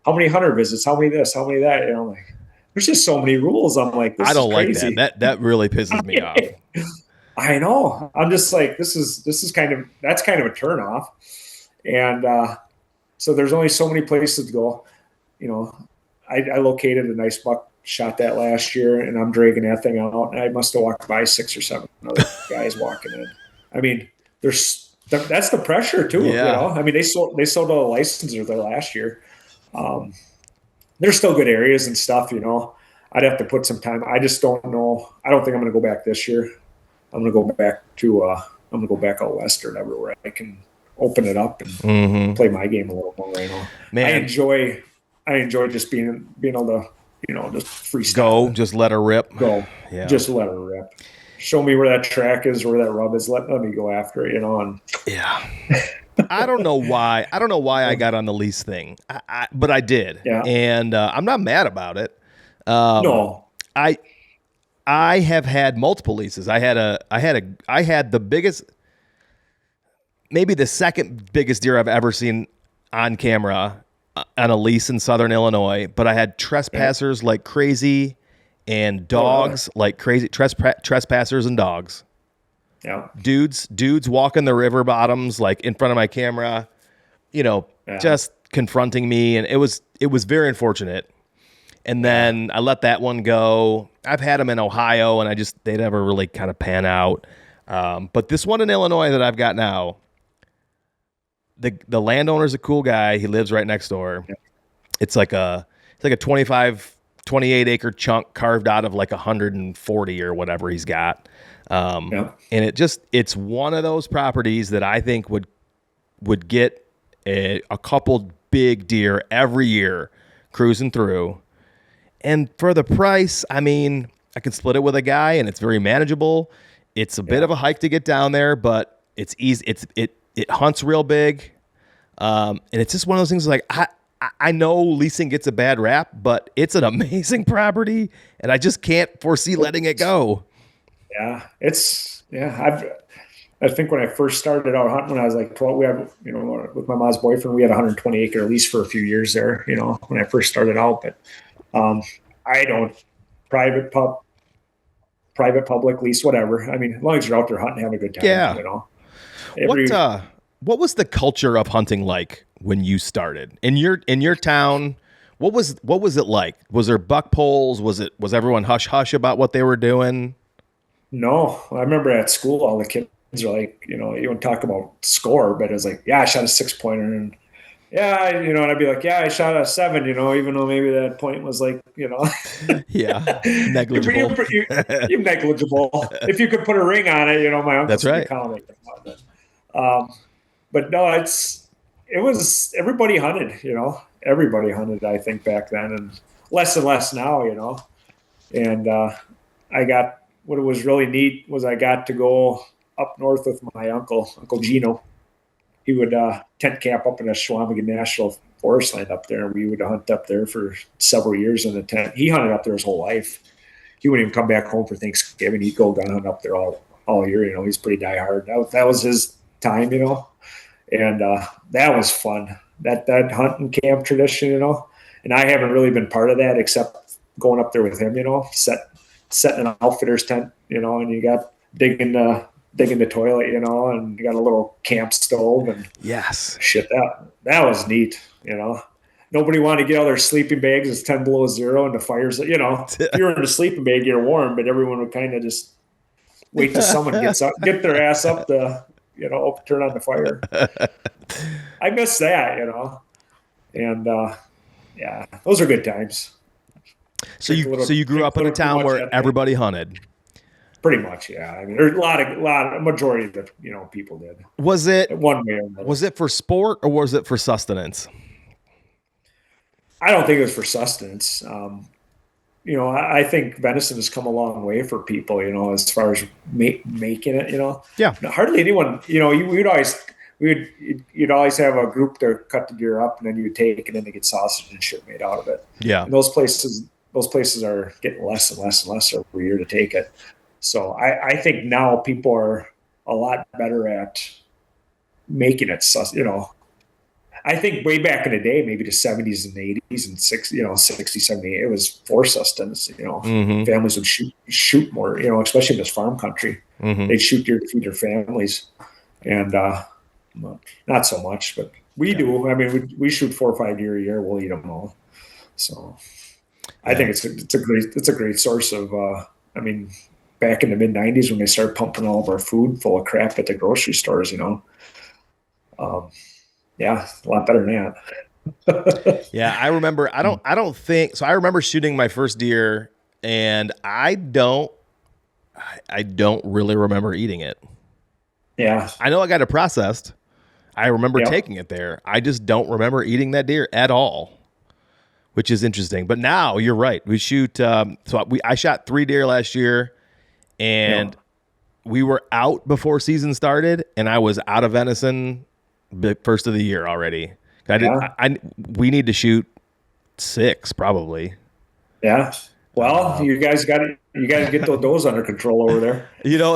how many hunter visits? How many this? How many that? Like there's just so many rules. I'm like, this I don't is like crazy. that really pisses me off. I know. I'm just like, that's kind of a turnoff. And so there's only so many places to go. I located a nice buck, shot that last year, and I'm dragging that thing out. And I must have walked by 6 or 7 other guys walking in. I mean, that's the pressure too. Yeah. I mean, they sold a licenser there last year. There's still good areas and stuff. I'd have to put some time. I just don't know. I don't think I'm going to go back this year. I'm going to go back to I'm going to go back out west or whatever, where I can open it up and play my game a little more. Man, I enjoy just being able to just freestyle. Just let her rip. Yeah. Just let her rip. Show me where that track is, where that rub is. Let me go after it. And yeah. I don't know why I got on the lease thing, but I did. Yeah. And I'm not mad about it. No. I have had multiple leases. I had the biggest, maybe the second biggest deer I've ever seen on camera on a lease in Southern Illinois, but I had trespassers like crazy and dogs like crazy, trespassers and dogs. Yeah. Dudes walking the river bottoms, like in front of my camera, just confronting me. And it was very unfortunate. And then I let that one go. I've had them in Ohio and they never really kind of pan out. But this one in Illinois that I've got now, the landowner's a cool guy. He lives right next door. Yeah. It's like a 28 acre chunk carved out of like 140 or whatever he's got. And it's one of those properties that I think would get a couple big deer every year cruising through. And for the price, I mean, I can split it with a guy and it's very manageable. It's a bit of a hike to get down there, but it's easy. It hunts real big. And it's just one of those things like, I know leasing gets a bad rap, but it's an amazing property and I just can't foresee letting it go. Yeah. I think when I first started out hunting, when I was like 12, we had, with my mom's boyfriend, we had a 120 acre lease for a few years there, when I first started out, but I don't private public lease, whatever. I mean, as long as you're out there hunting, having a good time. Yeah. What was the culture of hunting like when you started in your town? What was it like? Was there buck polls? Was everyone hush hush about what they were doing? No, I remember at school, all the kids are like, you don't talk about score, but it was like, yeah, I shot a 6-pointer and and I'd be like, yeah, I shot a 7, even though maybe that point was like, yeah, negligible. You're negligible. If you could put a ring on it, my uncle. That's right. But no, it was everybody hunted. Everybody hunted. I think back then, and less now. And I got what was really neat was I got to go up north with my Uncle Gino. He would tent camp up in the Schwamigan National Forest land up there, and we would hunt up there for several years in the tent. He hunted up there his whole life. He wouldn't even come back home for Thanksgiving. He'd go gun hunt up there all year. He's pretty diehard. That was his time, and that was fun. That hunting camp tradition, and I haven't really been part of that except going up there with him, setting an outfitter's tent, and you got digging the toilet, and you got a little camp stove and yes, shit. That was neat, Nobody wanted to get all their sleeping bags. It's 10 below zero and the fires, if you're in a sleeping bag, you're warm, but everyone would kind of just wait till someone get their ass up to, turn on the fire. I miss that, and those are good times. So you grew up in a town where everybody hunted. Pretty much, yeah. I mean, there's a majority of the people did. Was it one way or another? Was it for sport or was it for sustenance? I don't think it was for sustenance. I think venison has come a long way for people. As far as making it. Yeah. Hardly anyone. You'd always have a group to cut the deer up, and then you'd take it and they get sausage and shit made out of it. Yeah. And those places are getting less and less and less every year to take it. So I think now people are a lot better at making it. I think way back in the day, maybe the 70s and 80s and 60, 70, it was for sustenance. Families would shoot more, especially in this farm country. They'd shoot deer to feed their families. And not so much, but we do. I mean, we shoot 4 or 5 deer a year. We'll eat them all. So I think it's a great source of, back in the mid 90s when they started pumping all of our food full of crap at the grocery stores, yeah, a lot better than that. Yeah, I remember. I don't think so. I remember shooting my first deer, and I don't really remember eating it. Yeah, I know I got it processed. I remember taking it there. I just don't remember eating that deer at all, which is interesting. But now you're right. We shoot. I shot 3 deer last year, and we were out before season started, and I was out of venison the first of the year already. We need to shoot 6 probably. Yeah. Well, you guys got to get those does under control over there.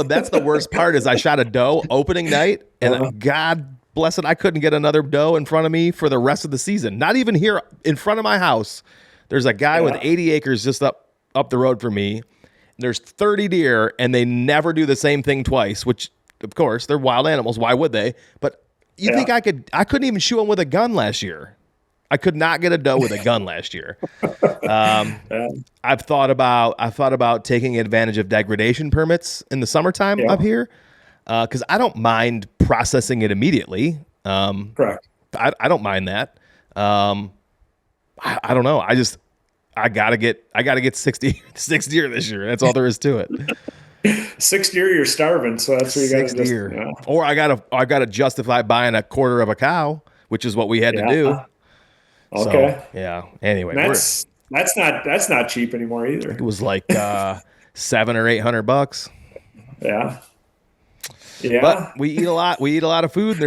That's the worst part is I shot a doe opening night, and God bless it, I couldn't get another doe in front of me for the rest of the season. Not even here in front of my house. There's a guy with 80 acres just up the road from me. There's 30 deer, and they never do the same thing twice, which, of course, they're wild animals. Why would they? But you think I couldn't even shoot them with a gun last year. I could not get a doe with a gun last year. I've thought about taking advantage of degradation permits in the summertime up here, because I don't mind processing it immediately. Correct. I don't mind that. I don't know. I gotta get 60 deer this year. That's all there is to it. 6 deer, you're starving, so that's what you got to do. Yeah. Or I gotta justify buying a quarter of a cow, which is what we had to do. Okay. So, yeah. Anyway, that's not cheap anymore either. It was like $700 or $800. Yeah. Yeah. But we eat a lot. We eat a lot of food.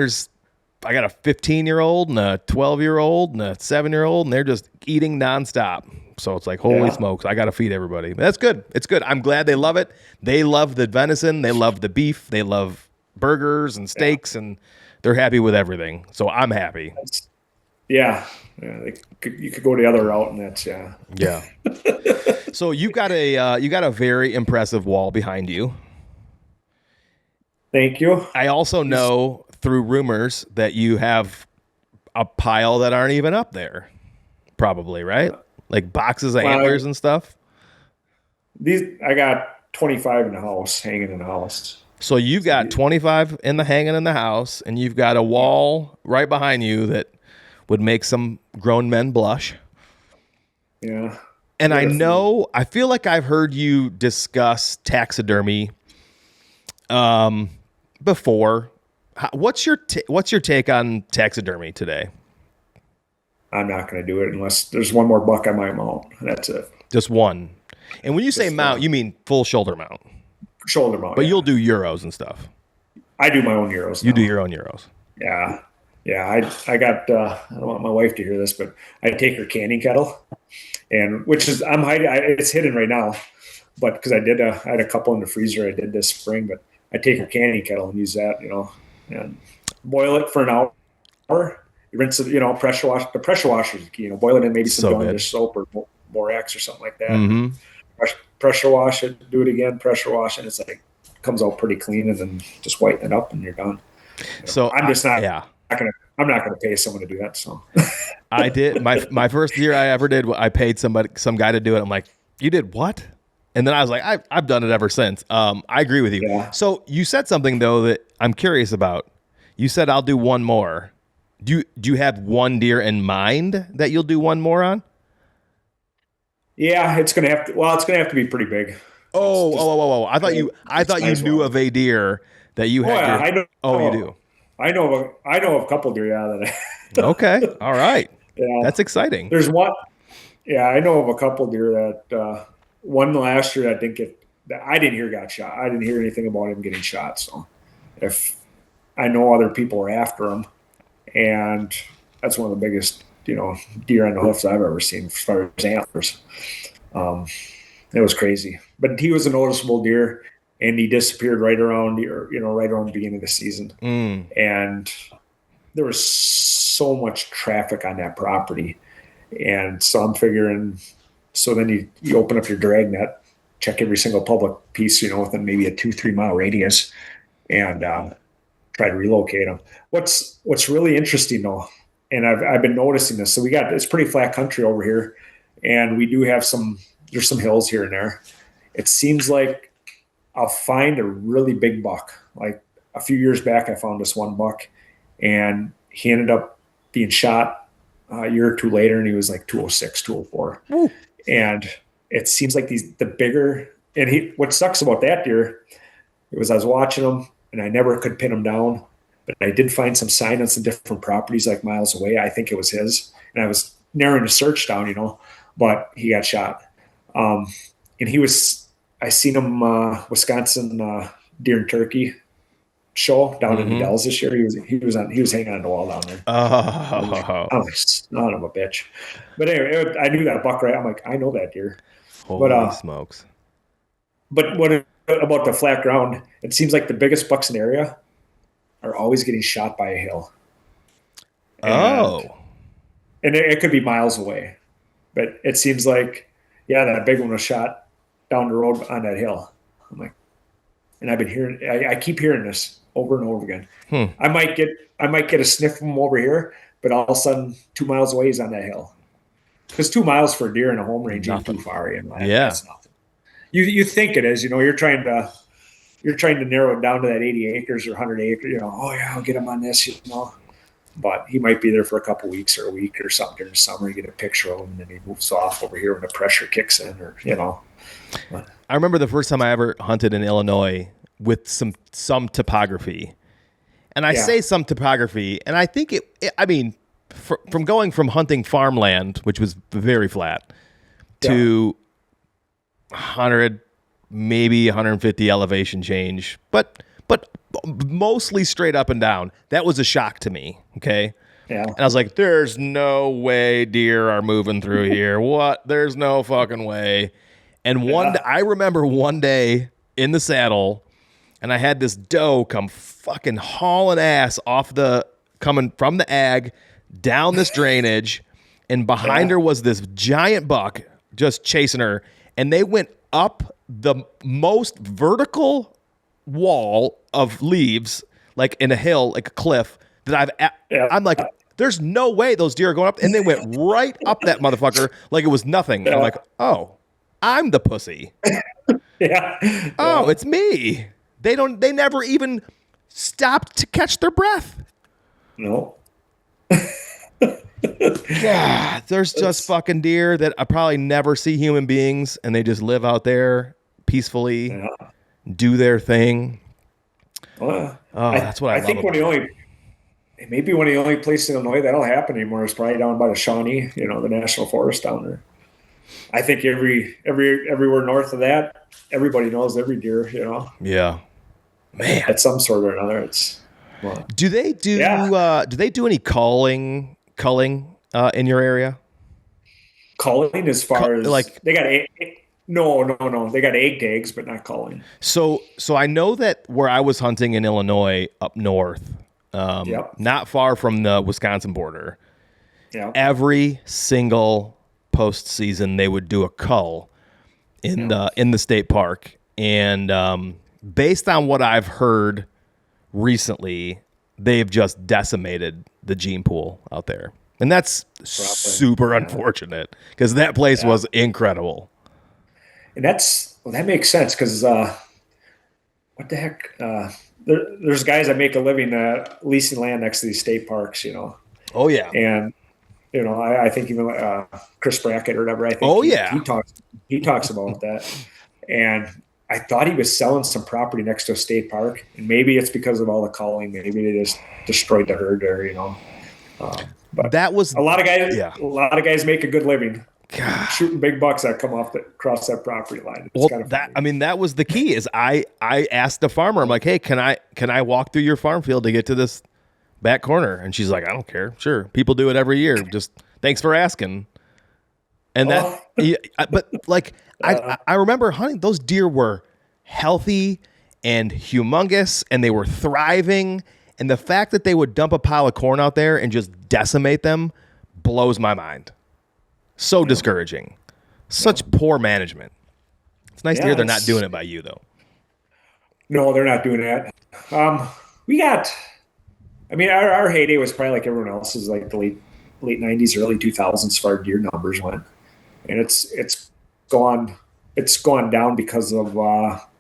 I got a 15-year-old and a 12-year-old and a 7-year-old, and they're just eating nonstop. So it's like, holy smokes, I got to feed everybody. But that's good. It's good. I'm glad they love it. They love the venison. They love the beef. They love burgers and steaks, and they're happy with everything. So I'm happy. Yeah. You could go the other route, and that's Yeah. So you got a very impressive wall behind you. Thank you. I also know through rumors that you have a pile that aren't even up there. Probably, right? Like boxes of antlers and stuff. I got 25 in the house, hanging in the house. So you've got 25 hanging in the house, and you've got a wall right behind you that would make some grown men blush. Yeah. And I feel like I've heard you discuss taxidermy before. What's your take on taxidermy today? I'm not going to do it unless there's one more buck I might mount. That's it. Just one. And when you say mount, you mean full shoulder mount. Shoulder mount. But you'll do Euros and stuff. I do my own Euros. You do your own Euros. Yeah. Yeah. I got, I don't want my wife to hear this, but I take her canning kettle, and which is, I'm hiding, it's hidden right now, but because I had a couple in the freezer I did this spring, but I take her canning kettle and use that, and boil it for an hour. You rinse it, pressure wash. The pressure washer is key. Boil it in maybe some Dawn dish soap or borax or something like that. Mm-hmm. Pressure wash it. Do it again. Pressure wash, and it's like comes out pretty clean, and then just whiten it up, and you're done. So I'm just not. Yeah. I'm not gonna pay someone to do that. So I did my first year I ever did. I paid some guy to do it. I'm like, you did what? And then I was like, I've done it ever since. I agree with you. Yeah. So you said something though that I'm curious about. You said I'll do one more. Do you have one deer in mind that you'll do one more on? Yeah, it's gonna have to be pretty big. Oh, oh, oh, oh, oh. I thought you nice knew one. of a deer that you Oh had yeah, your. I know. Oh, you do. I know of a couple deer. Yeah, Okay. All right. yeah. That's exciting. There's one. Yeah, I know of a couple deer that one last year that didn't get. That I didn't hear got shot. I didn't hear anything about him getting shot. So if I know other people are after him, and that's one of the biggest deer on the hoofs I've ever seen as far as antlers. Um, it was crazy, but he was a noticeable deer, and he disappeared right around right around the beginning of the season, and there was so much traffic on that property, and so I'm figuring. So then you open up your drag net, check every single public piece, within maybe a 2-3 mile radius, and try to relocate them. What's really interesting though, and I've been noticing this. So it's pretty flat country over here, and we do have there's some hills here and there. It seems like I'll find a really big buck. Like a few years back, I found this one buck, and he ended up being shot a year or two later, and he was like 206, 204. Ooh. And it seems like the bigger, and what sucks about that deer, it was I was watching him, and I never could pin him down, but I did find some sign on some different properties like miles away. I think it was his, and I was narrowing the search down, but he got shot. And I seen him Wisconsin deer and turkey show down in the Dells this year. He was hanging on the wall down there. Oh, I'm like, son of a bitch. But anyway, I knew that buck right. I'm like, I know that deer. Holy smokes! But what about the flat ground? It seems like the biggest bucks in the area are always getting shot by a hill. And it could be miles away, but it seems like, that big one was shot down the road on that hill. I'm like, and I've been hearing, I keep hearing this over and over again. I might get a sniff from him over here, but all of a sudden 2 miles away he's on that hill. Because 2 miles for a deer in a home range ain't too far in. That's nothing. You think it is, you're trying to narrow it down to that 80 acres or 100 acres, I'll get him on this, But he might be there for a couple weeks or a week or something during the summer. You get a picture of him, and then he moves off over here when the pressure kicks in, or But, I remember the first time I ever hunted in Illinois with some topography, and I say some topography, and I think from going from hunting farmland, which was very flat, to 100, maybe 150 elevation change, but mostly straight up and down. That was a shock to me. Okay. Yeah. And I was like, there's no way deer are moving through here. What? There's no fucking way. And I remember one day in the saddle, and I had this doe come fucking hauling ass coming from the ag down this drainage, and behind her was this giant buck just chasing her, and they went up the most vertical wall of leaves, like in a hill, like a cliff, that I'm like, there's no way those deer are going up, and they went right up that motherfucker like it was nothing. And I'm like, oh, I'm the pussy. Oh, it's me. They never even stopped to catch their breath. No. Yeah, there's just fucking deer that I probably never see human beings, and they just live out there peacefully, do their thing. Well, that's what I love. I think one of the only places in Illinois that'll happen anymore is probably down by the Shawnee, the national forest down there. I think everywhere north of that, everybody knows every deer, Yeah, man. At some sort or another, do they do any culling in your area? Culling as far as like they got no, they got egg tags, but not culling. So I know that where I was hunting in Illinois up north, not far from the Wisconsin border, every single postseason they would do a cull in the state park, and based on what I've heard recently, they've just decimated the gene pool out there, and that's super unfortunate because that place was incredible. And that makes sense because what the heck? There's guys that make a living leasing land next to these state parks, Oh yeah, and I think even Chris Brackett or whatever. I think he talks about that. and I thought he was selling some property next to a state park, and maybe it's because of all the culling. Maybe they just destroyed the herd there, but That was a lot of guys. yeah. A lot of guys make a good living God. shooting big bucks that come across that property line. It's Well, kind of that was the key. Is I asked the farmer, I'm like, hey, can I walk through your farm field to get to this back corner? And she's like, I don't care. Sure, people do it every year. Just thanks for asking. And but like I remember hunting. Those deer were healthy and humongous, and they were thriving. And the fact that they would dump a pile of corn out there and just decimate them blows my mind. So discouraging. Such poor management. It's nice to hear they're not doing it by you, though. No, they're not doing that. Our heyday was probably like everyone else's, like the late 90s, early 2000s, as far as deer numbers went. And it's gone down because of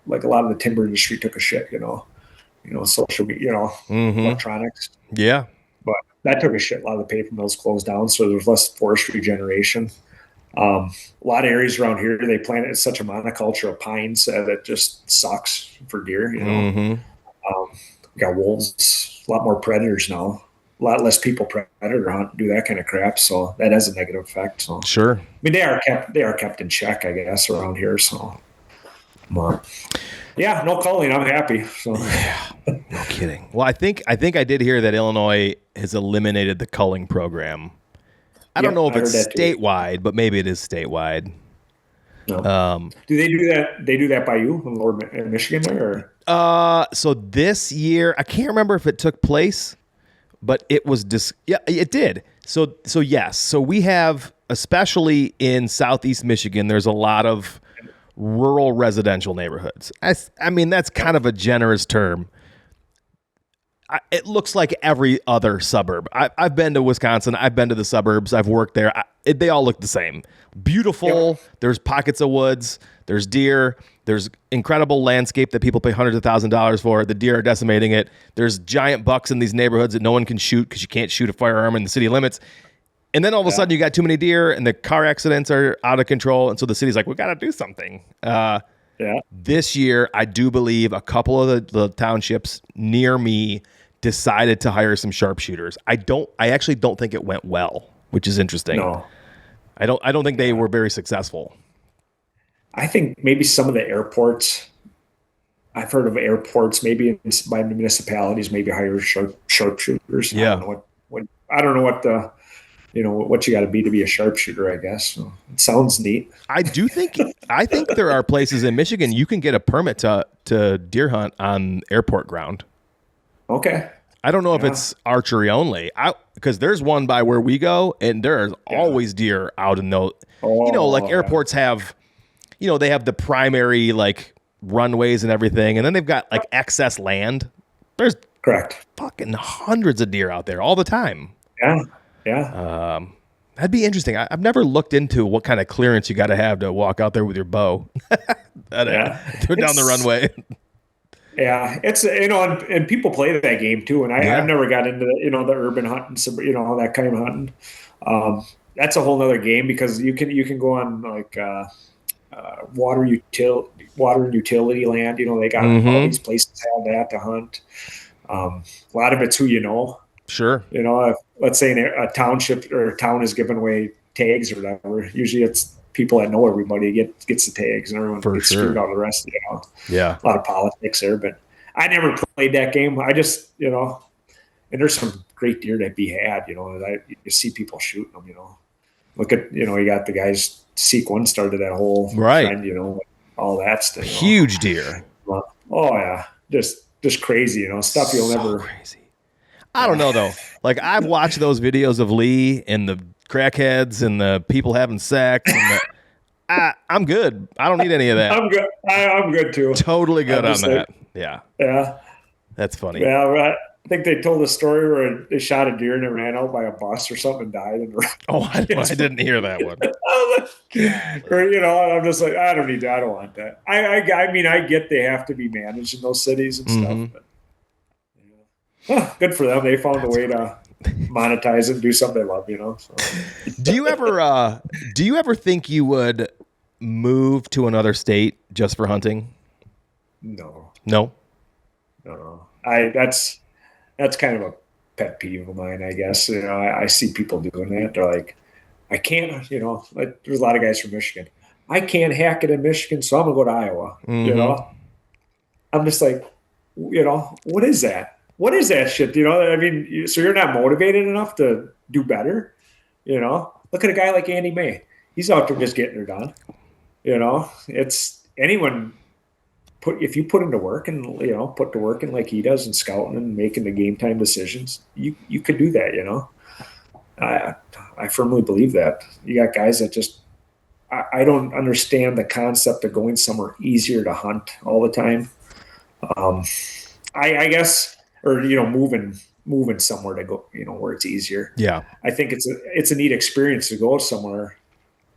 like a lot of the timber industry took a shit, social media, electronics. Yeah. But that took a shit. A lot of the paper mills closed down, so there's less forestry generation. A lot of areas around here, they planted such a monoculture of pines that it just sucks for deer. We got wolves, a lot more predators now. A lot less people predator hunt, do that kind of crap, so that has a negative effect. So sure, they are kept in check, I guess, around here. So, no culling. I'm happy. So. Yeah, no kidding. Well, I think I did hear that Illinois has eliminated the culling program. I don't know if it's statewide, but maybe it is statewide. No. Do they do that? They do that by you in Michigan there? Or? So this year, I can't remember if it took place, but it was it did. So yes. So we have, especially in Southeast Michigan, there's a lot of rural residential neighborhoods. I mean, that's kind of a generous term. It looks like every other suburb. I've been to Wisconsin. I've been to the suburbs. I've worked there. They all look the same. Beautiful. Yep. There's pockets of woods. There's deer. There's incredible landscape that people pay hundreds of thousands of dollars for. The deer are decimating it. There's giant bucks in these neighborhoods that no one can shoot because you can't shoot a firearm in the city limits. And then all of a sudden you got too many deer and the car accidents are out of control. And so the city's like, we got to do something. This year, I do believe a couple of the townships near me decided to hire some sharpshooters. I actually don't think it went well, which is interesting. No. I don't think they were very successful. I think maybe some of the airports, I've heard of airports, maybe by municipalities, maybe hire sharpshooters. Yeah. I don't know what you got to be a sharpshooter, I guess. So it sounds neat. I think there are places in Michigan you can get a permit to deer hunt on airport ground. Okay. I don't know if it's archery only. Because there's one by where we go, and there's always deer out in those. Airports have, they have the primary like runways and everything, and then they've got like excess land. There's correct fucking hundreds of deer out there all the time. Yeah. That'd be interesting. I've never looked into what kind of clearance you got to have to walk out there with your bow. Down the runway. Yeah, it's and people play that game too. And I've never got into the urban hunting, that kind of hunting. That's a whole nother game because you can go on like water and utility land. They got all these places have that to hunt. A lot of it's who you know. Sure. If, let's say a township or a town is giving away tags or whatever. Usually it's people that know everybody gets the tags, and everyone gets screwed out of the rest. Yeah. A lot of politics there, but I never played that game. I just, and there's some great deer that be had. You see people shooting them. Look at you got the guys. Sequin started that whole trend. All that stuff. Huge deer. Oh yeah, just crazy. Stuff you'll never. Crazy. I don't know though. Like I've watched those videos of Lee and the crackheads and the people having sex. And I'm good. I don't need any of that. I'm good. I'm good too. Totally good on that. Yeah. Yeah. That's funny. Yeah. Right. I think they told a story where they shot a deer and it ran out by a bus or something and died. I didn't hear that one. I'm just like, I don't need that. I don't want that. I mean, I get they have to be managed in those cities and stuff, but good for them. They found a way to monetize it and do something they love, So. Do you ever think you would move to another state just for hunting? No, No. no. That's kind of a pet peeve of mine, I guess. I see people doing that. They're like, I can't, like there's a lot of guys from Michigan. I can't hack it in Michigan, so I'm gonna go to Iowa. Mm-hmm. I'm just like, what is that? What is that shit? I mean, so you're not motivated enough to do better. Look at a guy like Andy May. He's out there just getting her done. It's anyone if you put into work and put to work in like he does and scouting and making the game time decisions, you could do that. I firmly believe that. You got guys that just I don't understand the concept of going somewhere easier to hunt all the time. I guess, or moving somewhere to go, where it's easier. Yeah, I think it's a neat experience to go somewhere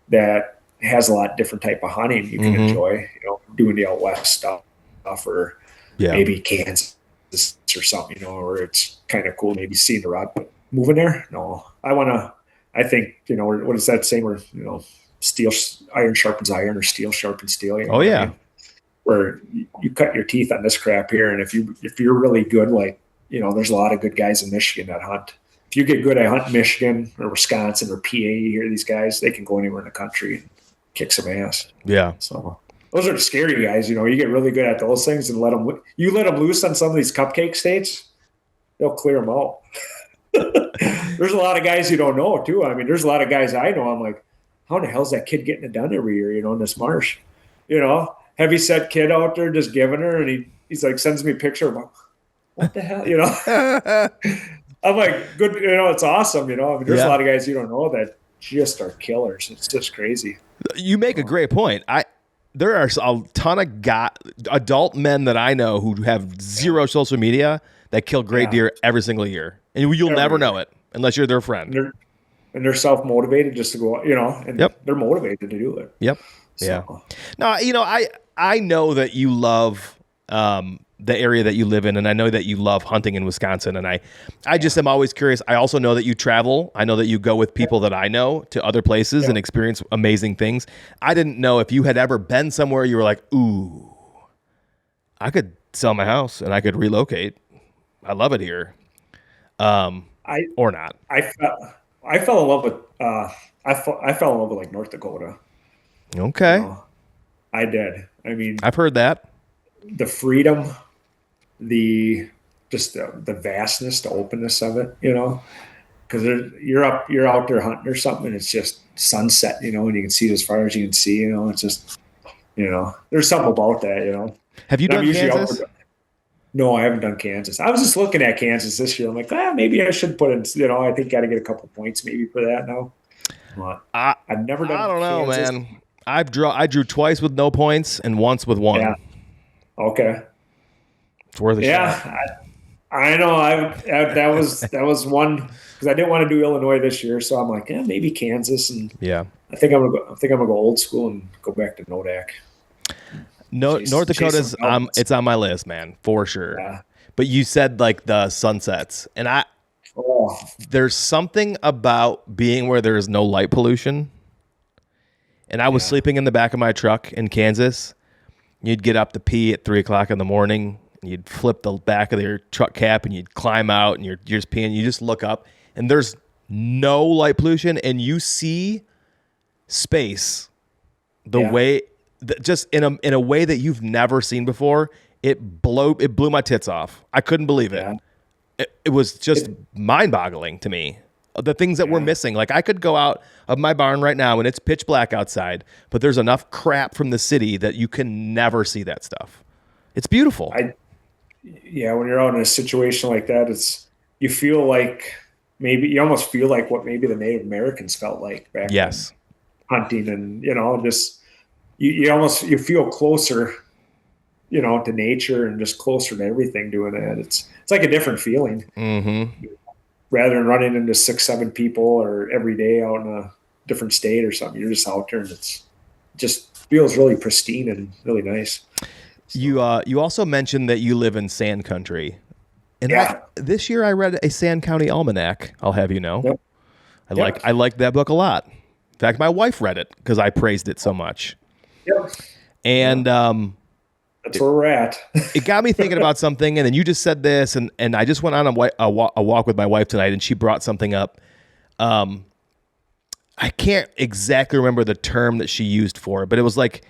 that has a lot different type of hunting you can enjoy. Doing the out west stuff, or maybe Kansas or something. Where it's kind of cool. Maybe seeing the rod, but moving there, no. I think what is that saying? Where steel iron sharpens iron, or steel sharpens steel. Oh yeah. I mean? Where you cut your teeth on this crap here, and if you're really good, like there's a lot of good guys in Michigan that hunt. If you get good at hunting Michigan or Wisconsin or PA, you hear these guys, they can go anywhere in the country and kick some ass. Yeah. So those are the scary guys. You get really good at those things and let them loose on some of these cupcake states, they'll clear them out. There's a lot of guys you don't know too. I mean, there's a lot of guys I know. I'm like, how the hell's that kid getting it done every year? In this marsh, heavy set kid out there just giving her, and he's like sends me a picture. I'm like, what the hell? I'm like, good. It's awesome. I mean, there's a lot of guys you don't know that just are killers. It's just crazy. You make a great point. There are a ton of adult men that I know who have zero social media that kill great deer every single year, and you'll never know it unless you're their friend. And they're self-motivated just to go, and they're motivated to do it. Yep. So. Yeah. No, I know that you love the area that you live in, and I know that you love hunting in Wisconsin, and I just am always curious. I also know that you travel. I know that you go with people that I know to other places and experience amazing things. I didn't know if you had ever been somewhere you were like, ooh, I could sell my house and I could relocate. I love it here. Or not. I fell in love with I fell in love with like North Dakota. Okay. I did. I mean, I've heard that. The freedom, the vastness, the openness of it, because you're out there hunting or something, and it's just sunset, and you can see it as far as you can see, it's just, there's something about that, Have you done Kansas? No, I haven't done Kansas. I was just looking at Kansas this year. I'm like, maybe I should put in, I think got to get a couple points maybe for that now. But I've never done I don't Kansas. know, man. I drew twice with no points and once with one. Yeah. Okay. It's worth a shot. I know. That was one because I didn't want to do Illinois this year, so I'm like, maybe Kansas, and I think I'm gonna go old school and go back to Nodak. North Dakota's it's on my list, man, for sure. Yeah. But you said like the sunsets, and there's something about being where there is no light pollution. And I was sleeping in the back of my truck in Kansas. You'd get up to pee at 3:00 in the morning. And you'd flip the back of your truck cap and you'd climb out and you're just peeing. You just look up and there's no light pollution and you see space way just in a way that you've never seen before. It blew my tits off. I couldn't believe it. It was just mind-boggling to me. The things that we're missing. Like I could go out of my barn right now and it's pitch black outside, but there's enough crap from the city that you can never see that stuff. It's beautiful. When you're out in a situation like that, you feel like you almost feel like what maybe the Native Americans felt like back then, hunting and just you feel closer, to nature and just closer to everything doing that. It's like a different feeling. Mm-hmm. Rather than running into 6-7 people or every day out in a different state or something, you're just out there and it just feels really pristine and really nice. So. You also mentioned that you live in Sand Country, and this year I read a Sand County Almanac. I'll have you know, I like that book a lot. In fact, my wife read it because I praised it so much. Yep. And That's where we're at. it got me thinking about something. And then you just said this, and I just went on a walk with my wife tonight, and she brought something up. I can't exactly remember the term that she used for it, but it was like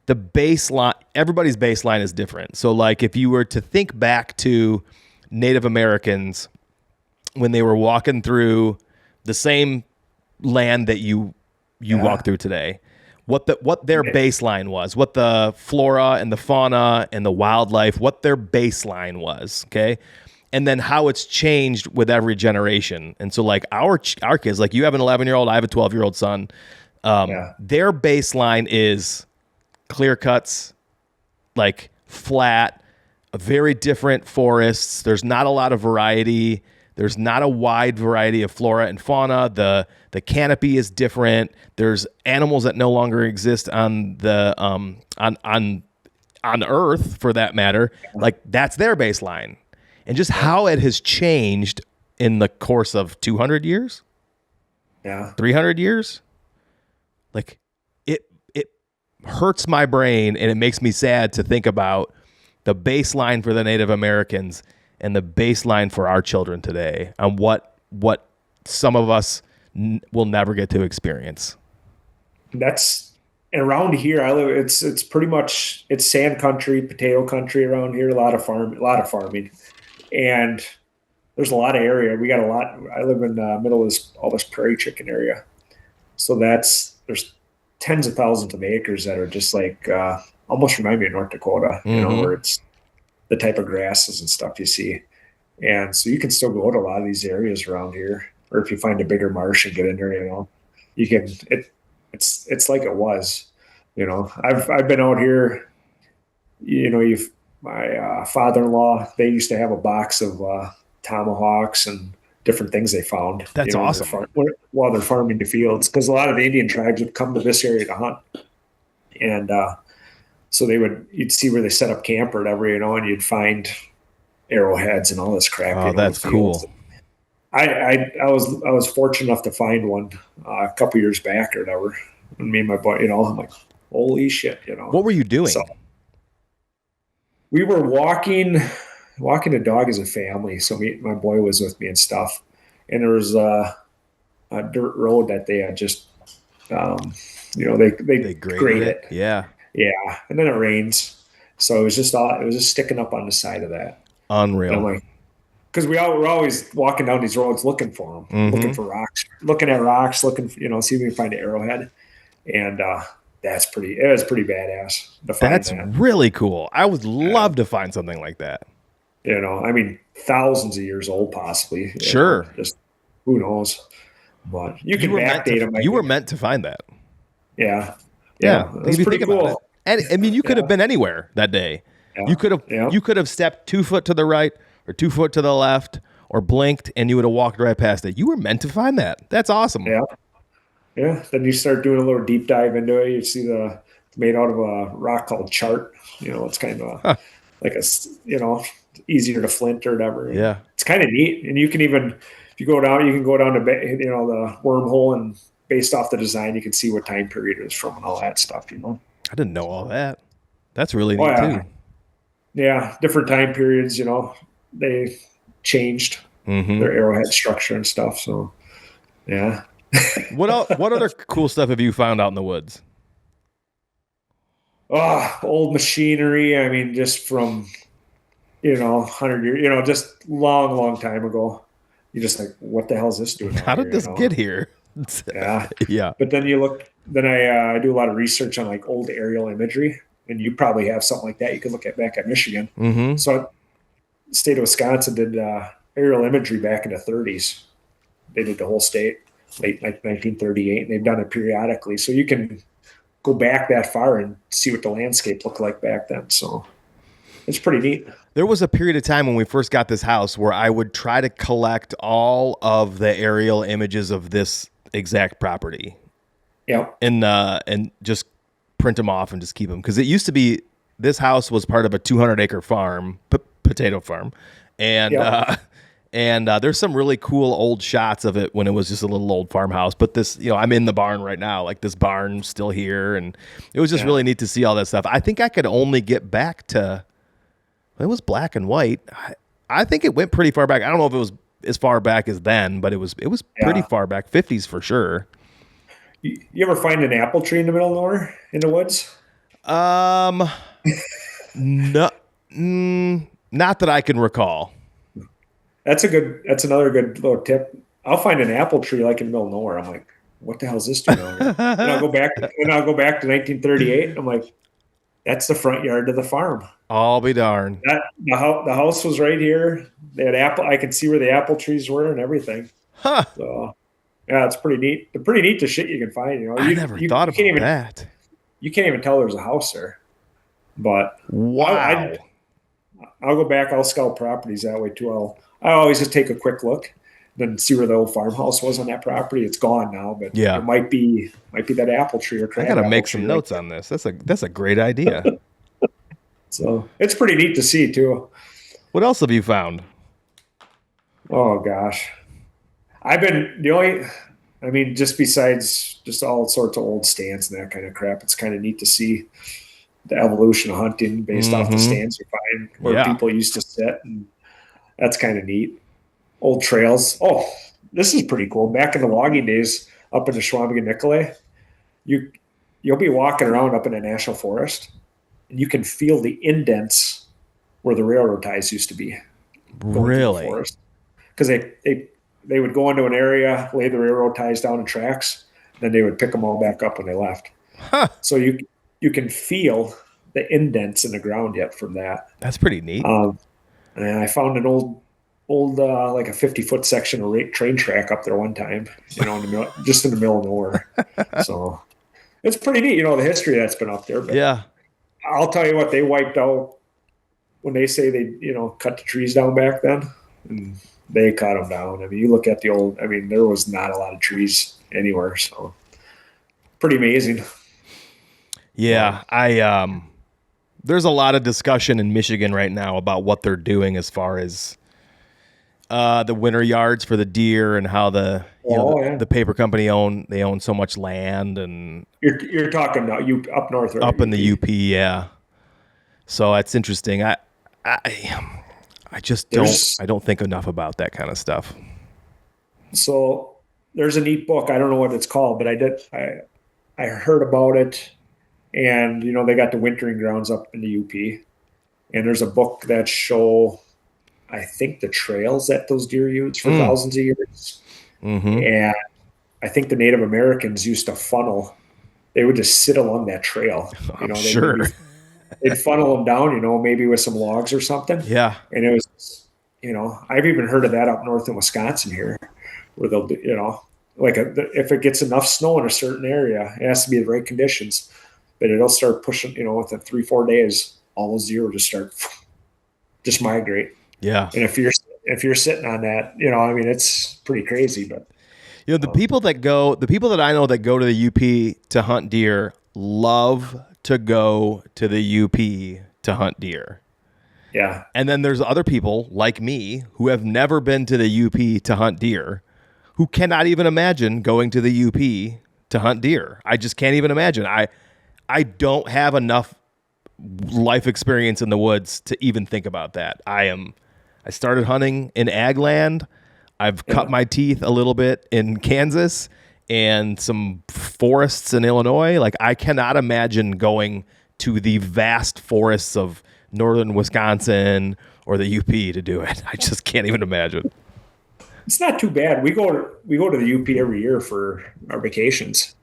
the baseline. Everybody's baseline is different. So like if you were to think back to Native Americans when they were walking through the same land that you walk through today, what their baseline was, what the flora and the fauna and the wildlife, what their baseline was, okay? And then how it's changed with every generation. And so like our kids, like you have an 11-year-old, I have a 12-year-old son. Their baseline is clear cuts, like flat, very different forests. There's not a lot of variety. There's not a wide variety of flora and fauna. The canopy is different. There's animals that no longer exist on the on Earth, for that matter. Like that's their baseline. And just how it has changed in the course of 200 years, 300 years, like it hurts my brain, and it makes me sad to think about the baseline for the Native Americans and the baseline for our children today, and what some of us will never get to experience. That's around here. I live. It's pretty much it's sand country, potato country around here. A lot of farming, and there's a lot of area. We got a lot. I live in the middle of all this prairie chicken area, so there's tens of thousands of acres that are just like almost remind me of North Dakota. You know, where it's the type of grasses and stuff you see, and so you can still go to a lot of these areas around here. Or if you find a bigger marsh and get in there, you know, you can. It's like it was, you know. I've been out here, you know. My father-in-law, they used to have a box of tomahawks and different things they found. That's awesome. While they're farming the fields, because a lot of the Indian tribes would come to this area to hunt, and so you'd see where they set up camp or whatever, you know, and you'd find arrowheads and all this crap. Oh, that's cool. I was fortunate enough to find one a couple years back or whatever. And me and my boy, you know, I'm like, holy shit, you know. What were you doing? So we were walking a dog as a family. So my boy was with me and stuff. And there was a dirt road that they had just, you know, they graded it. Yeah. Yeah. And then it rains. So it was just sticking up on the side of that. Unreal. And I'm like, because we're always walking down these roads looking for them, looking for rocks, looking at rocks, you know, see if we can find an arrowhead. And it was pretty badass to find That's that. really cool. I would love to find something like that. You know, I mean, thousands of years old, possibly. Sure. Know, just who knows? But you can backdate them. You were meant to find that. Yeah. Yeah. It was pretty cool. And I mean, you could have been anywhere that day. Yeah. You could have stepped 2 foot to the right or 2 foot to the left or blinked and you would have walked right past it. You were meant to find that. That's awesome. Yeah. Yeah. Then you start doing a little deep dive into it. You see it's made out of a rock called chart. You know, it's kind of like you know, easier to flint or whatever. Yeah. It's kind of neat. And you can even, if you go down, you can go down to, you know, the wormhole, and based off the design, you can see what time period it is from and all that stuff, you know. I didn't know all that. That's really neat too. Yeah. Different time periods, you know, they changed their arrowhead structure and stuff. So, yeah. What other cool stuff have you found out in the woods? Oh, old machinery. I mean, just from, you know, 100 years, you know, just long time ago. You're just like, what the hell is this doing? How did this get here? Yeah. Yeah. But then I do a lot of research on like old aerial imagery, and you probably have something like that. You could look at back at Michigan. Mm-hmm. So the state of Wisconsin did aerial imagery back in the 30s. They did the whole state, late like 1938, and they've done it periodically. So you can go back that far and see what the landscape looked like back then. So it's pretty neat. There was a period of time when we first got this house where I would try to collect all of the aerial images of this exact property. Yeah. And just print them off and just keep them. Because it used to be, this house was part of a 200-acre farm, potato farm. And And there's some really cool old shots of it when it was just a little old farmhouse. But this, I'm in the barn right now. Like this barn's still here, and it was just really neat to see all that stuff. I think I could only get back to it was black and white. I think it went pretty far back. I don't know if it was as far back as then, but it was pretty far back, 50s for sure. You ever find an apple tree in the middle of nowhere in the woods? No, not that I can recall. That's another good little tip. I'll find an apple tree like in the middle of nowhere. I'm like, what the hell is this doing over here? And I'll go back to 1938. I'm like, that's the front yard of the farm. I'll be darned. The house was right here. They had apple. I could see where the apple trees were and everything. Huh. So, yeah, it's pretty neat. It's pretty neat the shit you can find. I never thought about that. You can't even tell there's a house there. But wow. I'll go back. I'll scout properties that way too. I always just take a quick look, then see where the old farmhouse was on that property. It's gone now, but it might be that apple tree or crab. I got to make some notes on this. That's a great idea. So it's pretty neat to see too. What else have you found? Oh gosh, just besides just all sorts of old stands and that kind of crap, it's kind of neat to see the evolution of hunting based off the stands you find where people used to sit, and that's kind of neat. Old trails. Oh, this is pretty cool. Back in the logging days up in the Schwabing Nicolay, you'll be walking around up in a national forest and you can feel the indents where the railroad ties used to be. Really? Because they would go into an area, lay the railroad ties down in tracks, then they would pick them all back up when they left. Huh. So you can feel the indents in the ground yet from that. That's pretty neat. And I found an old like a 50-foot section of train track up there one time, just in the middle of nowhere. So it's pretty neat, the history that's been up there. But yeah, I'll tell you what, they wiped out when they say they, cut the trees down back then, and they cut them down. I mean, you look at the old, there was not a lot of trees anywhere. So pretty amazing. Yeah. There's a lot of discussion in Michigan right now about what they're doing as far as the winter yards for the deer and how the paper company own so much land, and you're talking about up north, right? Up in the UP, yeah. So that's interesting. I just don't think enough about that kind of stuff. So there's a neat book. I don't know what it's called, but I heard about it, and they got the wintering grounds up in the UP, and there's a book that show, I think, the trails that those deer used for thousands of years. Mm-hmm. And I think the Native Americans used to funnel. They would just sit along that trail. They'd funnel them down, maybe with some logs or something. Yeah. And it was, I've even heard of that up north in Wisconsin here, where they'll do, if it gets enough snow in a certain area, it has to be the right conditions, but it'll start pushing, within 3-4 days, all those deer will just migrate. Yeah. And if you're sitting on that, it's pretty crazy. But the people that I know that go to the UP to hunt deer love to go to the UP to hunt deer. Yeah. And then there's other people like me who have never been to the UP to hunt deer, who cannot even imagine going to the UP to hunt deer. I just can't even imagine. I don't have enough life experience in the woods to even think about that. I started hunting in ag land. I've cut my teeth a little bit in Kansas and some forests in Illinois. Like, I cannot imagine going to the vast forests of northern Wisconsin or the UP to do it. I just can't even imagine. It's not too bad. We go to the UP every year for our vacations.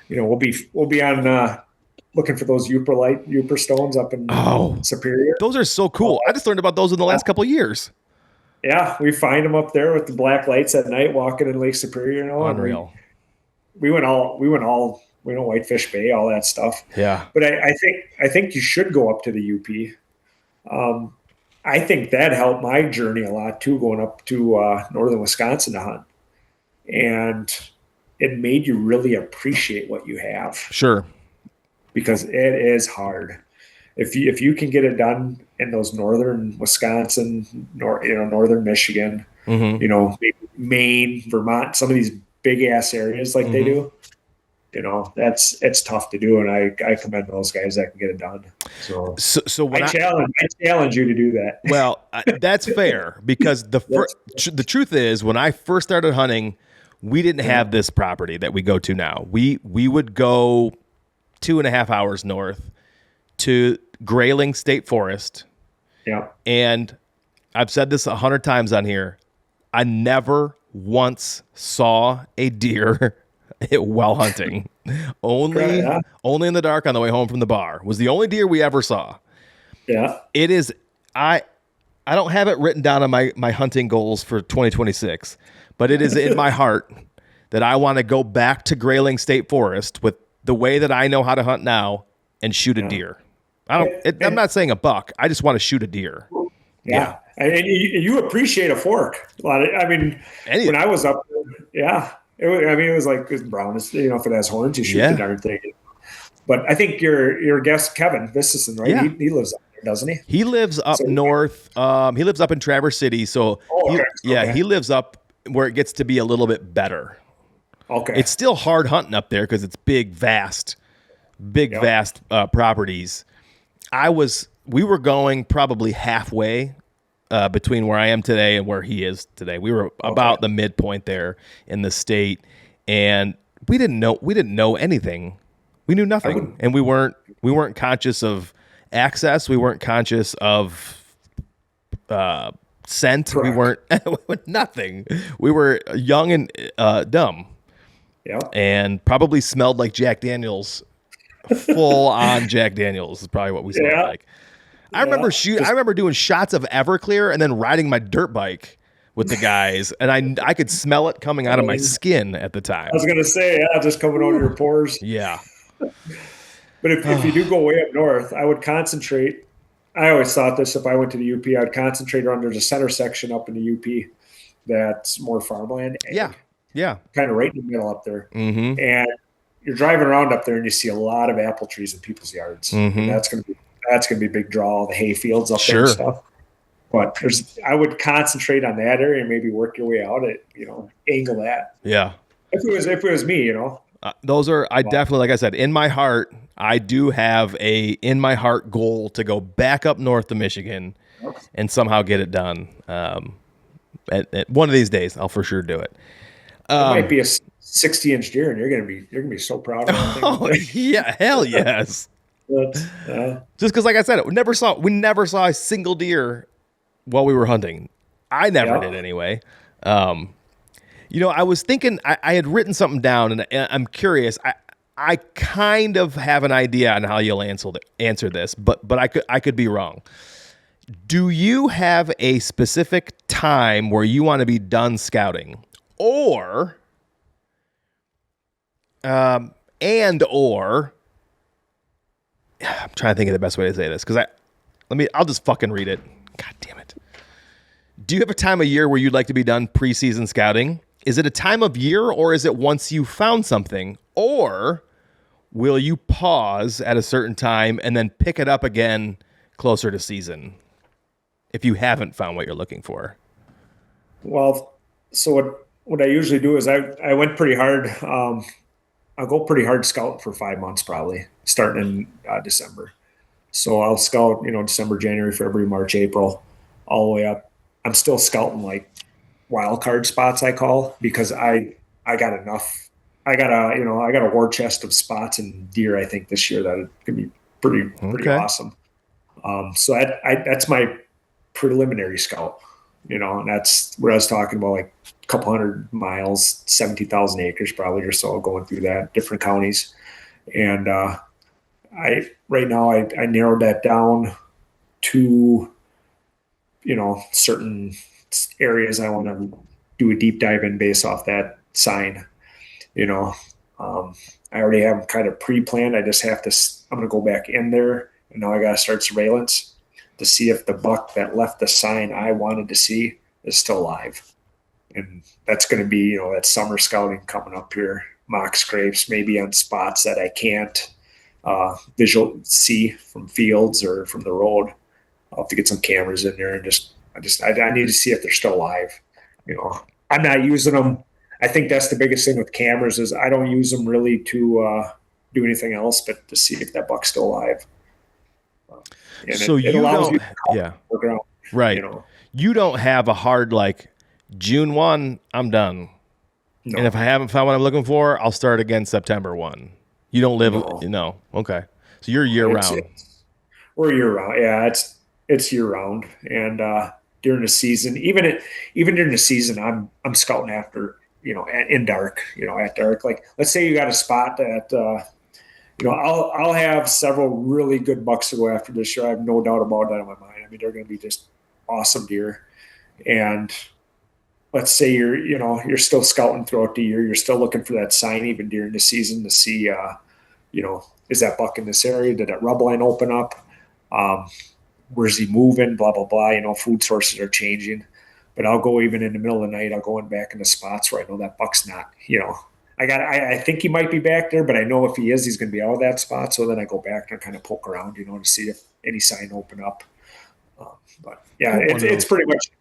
We'll be on looking for those Uper stones up in Superior. Those are so cool. I just learned about those in the last couple of years. Yeah, we find them up there with the black lights at night, walking in Lake Superior. Unreal. We went Whitefish Bay, all that stuff. Yeah. But I think you should go up to the UP. I think that helped my journey a lot too, going up to northern Wisconsin to hunt, and it made you really appreciate what you have. Sure. Because it is hard. If you can get it done in those northern Wisconsin, northern Michigan, Mm-hmm. Maybe Maine, Vermont, some of these big ass areas like they do. It's tough to do, and I commend those guys that can get it done. So when I challenge you to do that. Well, that's fair because the truth is, when I first started hunting, we didn't have this property that we go to now. We would go 2.5 hours north to Grayling State Forest. Yeah. And I've said this 100 times on here. I never once saw a deer while hunting. Only in the dark on the way home from the bar was the only deer we ever saw. Yeah. It is I don't have it written down on my hunting goals for 2026, but it is in my heart that I want to go back to Grayling State Forest with the way that I know how to hunt now and shoot a deer. I'm not saying a buck. I just want to shoot a deer. Yeah. And you appreciate a fork. When I was up there, it was like this brown, if it has horns, you shoot the darn thing. But I think your guest, Kevin Vistison, right? Yeah. He lives up there, doesn't he? He lives up north. He lives up in Traverse City. So he lives up where it gets to be a little bit better. Okay. It's still hard hunting up there because it's big, vast properties. We were going probably halfway between where I am today and where he is today. We were about the midpoint there in the state, and we didn't know anything. We knew nothing, and we weren't conscious of access. We weren't conscious of scent. Correct. We weren't nothing. We were young and dumb. Yeah, and probably smelled like Jack Daniels. Full on Jack Daniels is probably what we smelled like. I remember doing shots of Everclear and then riding my dirt bike with the guys, and I could smell it coming out of my skin at the time. I was gonna say, just coming out of your pores. Yeah. But if you do go way up north, I would concentrate. I always thought this: if I went to the UP, I'd concentrate on there's a center section up in the UP that's more farmland. Yeah. Kind of right in the middle up there. Mm-hmm. And you're driving around up there and you see a lot of apple trees in people's yards. Mm-hmm. And that's going to be a big draw, the hay fields up there and stuff. But I would concentrate on that area and maybe work your way out at, angle that. Yeah. If it was me, those are, definitely, like I said, in my heart, I do have in my heart goal to go back up north to Michigan and somehow get it done. At one of these days, I'll for sure do it. It might be a 60-inch deer, and you're gonna be so proud of that thing. Oh yeah, hell yes. Just because, like I said, we never saw a single deer while we were hunting. I never did anyway. I was thinking I had written something down, and I'm curious. I kind of have an idea on how you'll answer this, but I could be wrong. Do you have a specific time where you want to be done scouting? Or, I'm trying to think of the best way to say this because I'll just fucking read it. God damn it. Do you have a time of year where you'd like to be done preseason scouting? Is it a time of year or is it once you found something? Or will you pause at a certain time and then pick it up again closer to season if you haven't found what you're looking for? Well, so what I usually do is I went pretty hard. I'll go pretty hard scouting for 5 months, probably starting in December. So I'll scout, December, January, February, March, April, all the way up. I'm still scouting like wild card spots, I call, because I got enough. I got a war chest of spots and deer. I think this year that it could be pretty awesome. So that's my preliminary scout. And that's where I was talking about, like a couple 100 miles, 70,000 acres probably or so, going through that, different counties. And right now I narrowed that down to, certain areas I want to do a deep dive in based off that sign. I already have them kind of pre-planned. I just have to, I'm going to go back in there, and now I got to start surveillance to see if the buck that left the sign I wanted to see is still alive. And that's going to be, that summer scouting coming up here, mock scrapes, maybe on spots that I can't visual see from fields or from the road. I'll have to get some cameras in there and I need to see if they're still alive. I'm not using them. I think that's the biggest thing with cameras is I don't use them really to do anything else but to see if that buck's still alive. And So it you allows you don't, to yeah, work around, right. You don't have a hard, like, June 1, I'm done. No, And if I haven't found what I'm looking for, I'll start again September 1. You don't live, no. no. Okay. So you're year round. We're year round. Yeah, it's year round. And during the season, even during the season, I'm scouting after, in dark, at dark. Like, let's say you got a spot that I'll have several really good bucks to go after this year. I have no doubt about that in my mind. I mean, they're going to be just awesome deer. And let's say you're still scouting throughout the year. You're still looking for that sign even during the season to see, is that buck in this area? Did that rub line open up? Where's he moving? Blah, blah, blah. Food sources are changing. But I'll go even in the middle of the night. I'll go in back in the spots where I know that buck's not, I think he might be back there, but I know if he is, he's going to be out of that spot. So then I go back there and kind of poke around, to see if any sign open up. But yeah, it's pretty much,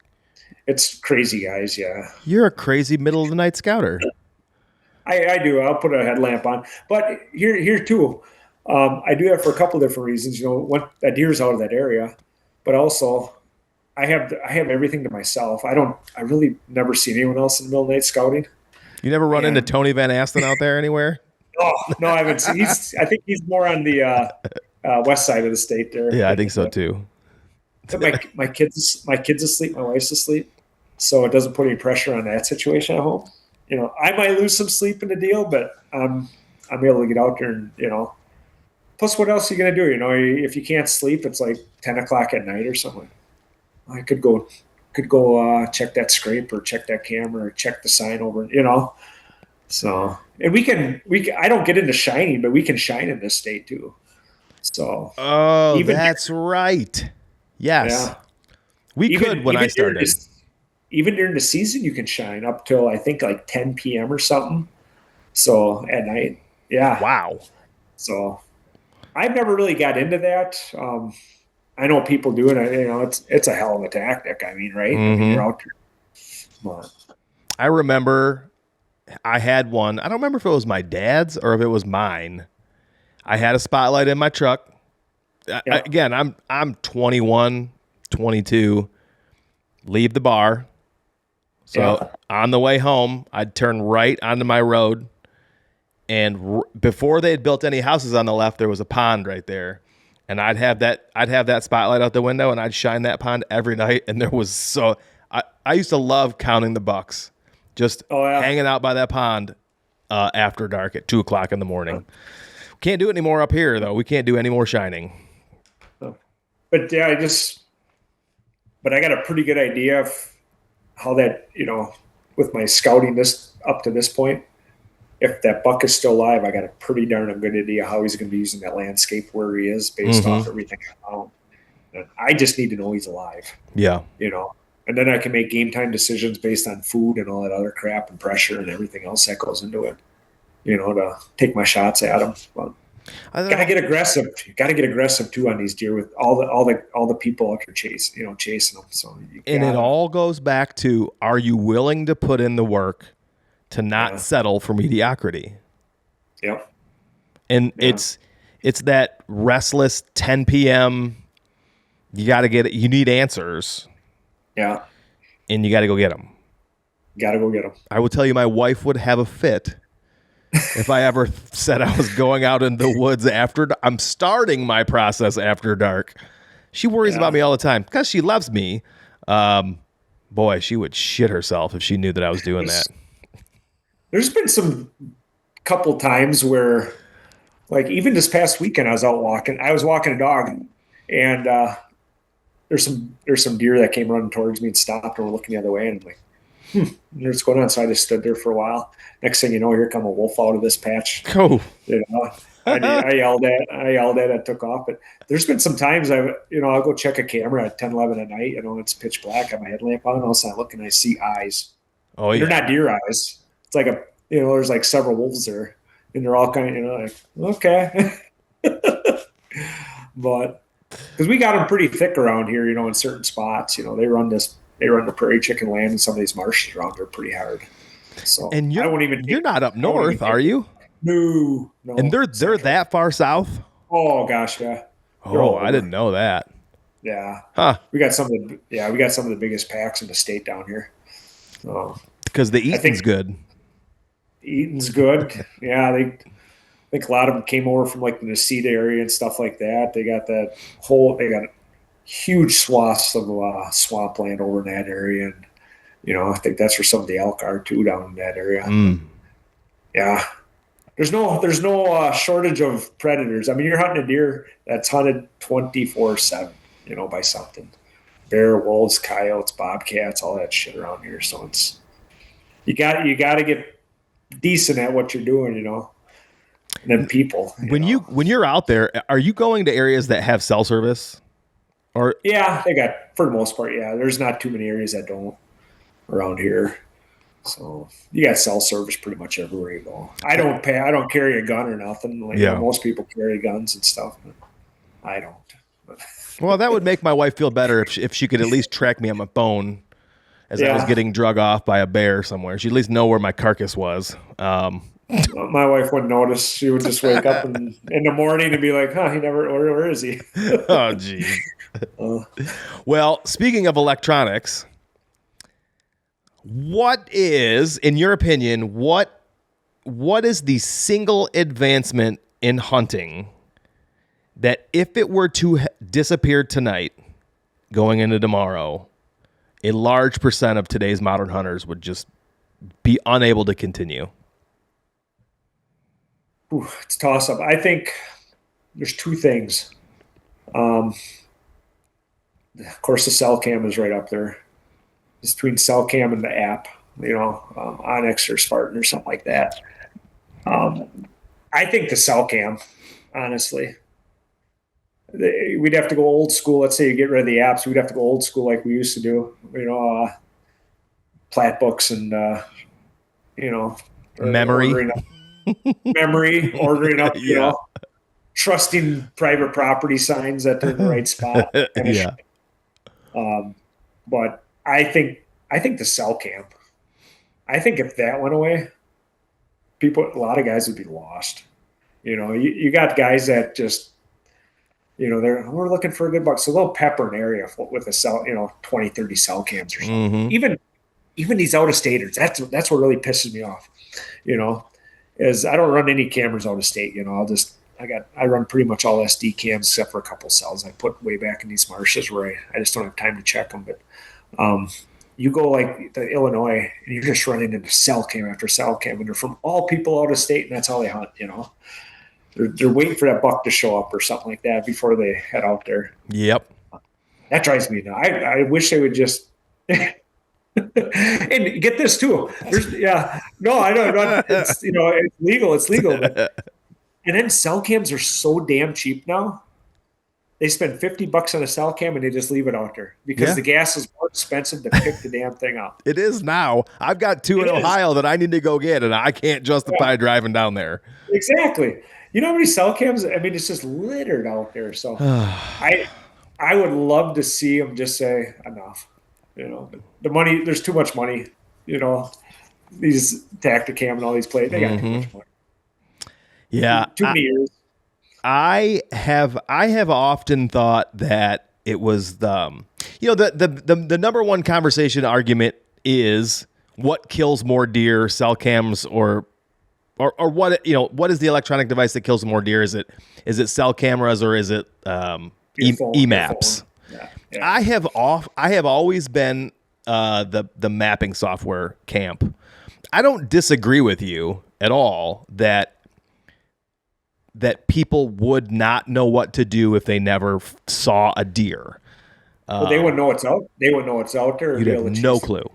it's crazy, guys. Yeah. You're a crazy middle of the night scouter. I do. I'll put a headlamp on, but here too, I do that for a couple different reasons. When that deer's out of that area, but also I have everything to myself. I really never see anyone else in the middle of the night scouting. You never run into Tony Van Asten out there anywhere? Oh, no, I haven't seen. I think he's more on the west side of the state there. Yeah, I think so too. My kids asleep. My wife's asleep, so it doesn't put any pressure on that situation at home. I might lose some sleep in the deal, but I'm able to get out there and Plus, what else are you gonna do? If you can't sleep, it's like 10 o'clock at night or something. I could go check that scrape or check that camera or check the sign over. So and we can I don't get into shining, but we can shine in this state too. So that's right. Yes, yeah. We could when I started. Even during the season, you can shine up till I think like 10 p.m. or something. So at night, yeah. Wow. So I've never really got into that. I know people do it. It's a hell of a tactic. I mean, right? Mm-hmm. You're out there. But I remember I had one. I don't remember if it was my dad's or if it was mine. I had a spotlight in my truck. Yeah. Again, I'm 21, 22. Leave the bar. So on the way home, I'd turn right onto my road. And before they had built any houses on the left, there was a pond right there. And I'd have that spotlight out the window, and I'd shine that pond every night. And there was I used to love counting the bucks, just hanging out by that pond after dark at 2 o'clock in the morning. Can't do it anymore up here, though. We can't do any more shining. But yeah, but I got a pretty good idea of how that, with my scouting this up to this point, if that buck is still alive, I got a pretty darn good idea how he's going to be using that landscape where he is based off everything I found. And I just need to know he's alive. Yeah. And then I can make game time decisions based on food and all that other crap and pressure and everything else that goes into it, to take my shots at him. But gotta get aggressive. You gotta get aggressive too on these deer with all the people out there chasing them. So it all goes back to: are you willing to put in the work to not settle for mediocrity? Yep. And it's that restless 10 p.m. You got to get it. You need answers. Yeah. And you got to go get them. Got to go get them. I will tell you, my wife would have a fit if I ever said I was going out in the woods after. I'm starting my process after dark. She worries about me all the time because she loves me. Boy, she would shit herself if she knew that I was doing that. There's been some couple times where, like, even this past weekend, I was out walking. I was walking a dog, and there's some deer that came running towards me and stopped and were looking the other way, and I'm like, what's going on? So I just stood there for a while. Next thing you know, here come a wolf out of this patch. Oh. I yelled at it, took off. But there's been some times I'll go check a camera at 10, 11 at night. It's pitch black. I have my headlamp on. All of a sudden I look and I see eyes. Oh, yeah. They're not deer eyes. It's like there's like several wolves there, and they're all kind of, like, okay. But because we got them pretty thick around here, in certain spots, they run this they run the prairie chicken land, and some of these marshes around there are pretty hard. So And I won't even. you're not up north, are you? No. And they're that far south? Oh gosh, yeah. Oh, I didn't know that. Yeah. Huh. We got some of the biggest packs in the state down here. Because the eating's good. Eating's good. Yeah, I think a lot of them came over from like the Necedah area and stuff like that. They got huge swaths of swampland over in that area, and I think that's where some of the elk are too down in that area. Yeah, there's no shortage of predators. I mean, you're hunting a deer that's hunted 24/7, by something. Bear, wolves, coyotes, bobcats, all that shit around here. So you got to get decent at what you're doing, and then people. When you're out there, are you going to areas that have cell service? Or yeah, they got, for the most part. Yeah, there's not too many areas that don't around here. So you got cell service pretty much everywhere you go. I don't carry a gun or nothing. Like most people carry guns and stuff, but I don't. Well, that would make my wife feel better if she could at least track me on my phone as I was getting drug off by a bear somewhere. She'd at least know where my carcass was. My wife wouldn't notice. She would just wake up in the morning and be like, "Huh, where is he?" Oh, geez. Well, speaking of electronics, what is, in your opinion, what is the single advancement in hunting that if it were to disappear tonight, going into tomorrow, a large percent of today's modern hunters would just be unable to continue? It's a toss-up. I think there's two things. Of course, the cell cam is right up there. It's between cell cam and the app, Onyx or Spartan or something like that. I think the cell cam, honestly. We'd have to go old school. Let's say you get rid of the apps. We'd have to go old school like we used to do, plat books and, memory. Ordering up, trusting private property signs that they're in the right spot. Yeah. But I think the cell cam, I think if that went away, a lot of guys would be lost. You got guys that just, we're looking for a good buck. So they'll pepper an area with a cell, 20, 30 cell cams or something. Mm-hmm. Even these out-of-staters, that's what really pisses me off, is I don't run any cameras out of state. I run pretty much all SD cams except for a couple cells I put way back in these marshes where I just don't have time to check them. But you go like to Illinois and you're just running into cell cam after cell cam, and they're from all people out of state, and that's how they hunt. They're waiting for that buck to show up or something like that before they head out there. Yep, that drives me nuts. I wish they would just. And get this too. I know it's it's legal, but, and then cell cams are so damn cheap now. They spend $50 on a cell cam and they just leave it out there because the gas is more expensive to pick the damn thing up. It is now. I've got two in Ohio that I need to go get, and I can't justify driving down there. Exactly. You know how many cell cams? I mean, it's just littered out there. So I would love to see them just say enough. But the money, there's too much money. These Tacticam and all these plays, they got too much money. Yeah, too many years. I have often thought that it was the number one conversation argument is what kills more deer, cell cams or what what is the electronic device that kills more deer? Is it cell cameras or is it e-maps? Yeah. I have always been the mapping software camp. I don't disagree with you at all that people would not know what to do if they never saw a deer. Well, they wouldn't know it's out. They wouldn't know it's out there. You'd have no clue.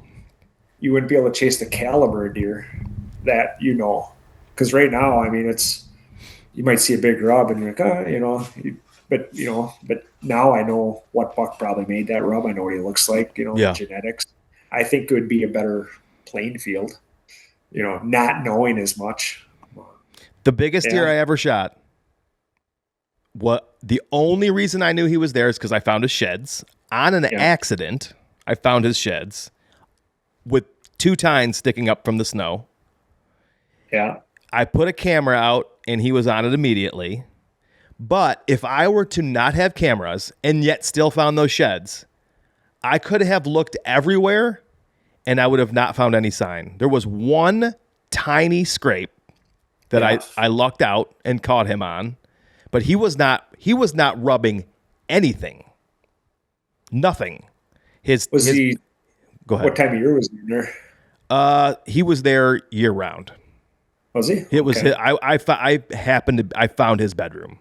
You wouldn't be able to chase the caliber of deer that because right now, I mean, you might see a big rub and you're like, but now I know what buck probably made that rub. I know what he looks like, the genetics. I think it would be a better playing field, not knowing as much. The biggest deer I ever shot, the only reason I knew he was there is because I found his sheds on an accident I found his sheds with 2 tines sticking up from the snow. Yeah. I put a camera out and he was on it immediately. But if I were to not have cameras and yet still found those sheds, I could have looked everywhere and I would have not found any sign. There was one tiny scrape that I lucked out and caught him on, but he was not rubbing anything. Nothing. He go ahead. What time of year was he in there? He was there year round. Was he? It was I found his bedroom.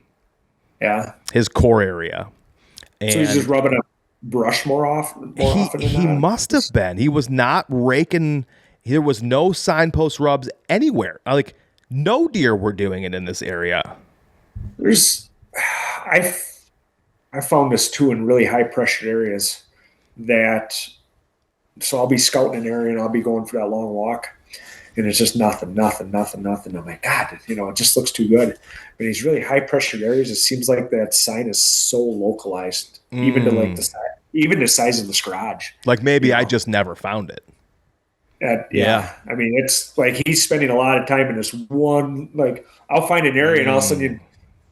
Yeah. His core area. And so he's just rubbing a brush more often than he that? must have been. He was not raking. There was no signpost rubs anywhere. Like, no deer were doing it in this area. I found this too in really high pressure areas so I'll be scouting an area and I'll be going for that long walk and it's just nothing. I'm like, God, it just looks too good. But in these really high pressure areas, it seems like that sign is so localized, even to like the size of this garage. Like maybe I just never found it. Yeah. I mean, it's like he's spending a lot of time in this one, like I'll find an area and all of a sudden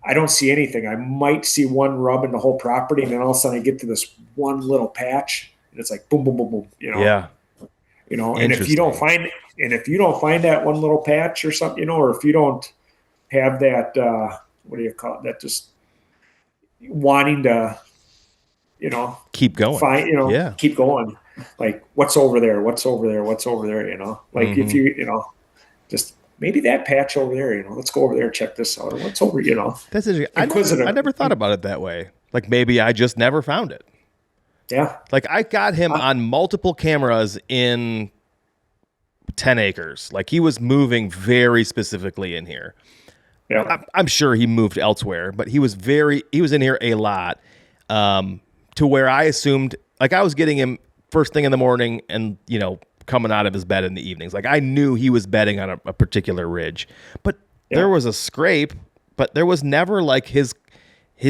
I don't see anything. I might see one rub in the whole property and then all of a sudden I get to this one little patch and it's like boom, boom, boom, boom, Yeah. And if you don't find that one little patch or something, or if you don't have that, what do you call it? That just wanting to, keep going. Keep going. Like what's over there? What's over there? Like if you, just maybe that patch over there, let's go over there and check this out. Or what's over, That's interesting. I never thought about it that way. Like maybe I just never found it. Yeah. Like I got him on multiple cameras in 10 acres. Like he was moving very specifically in here. Yeah. I'm sure he moved elsewhere, but he was in here a lot, to where I assumed, like I was getting him first thing in the morning and, coming out of his bed in the evenings. Like I knew he was bedding on a particular ridge, but there was a scrape, but there was never like his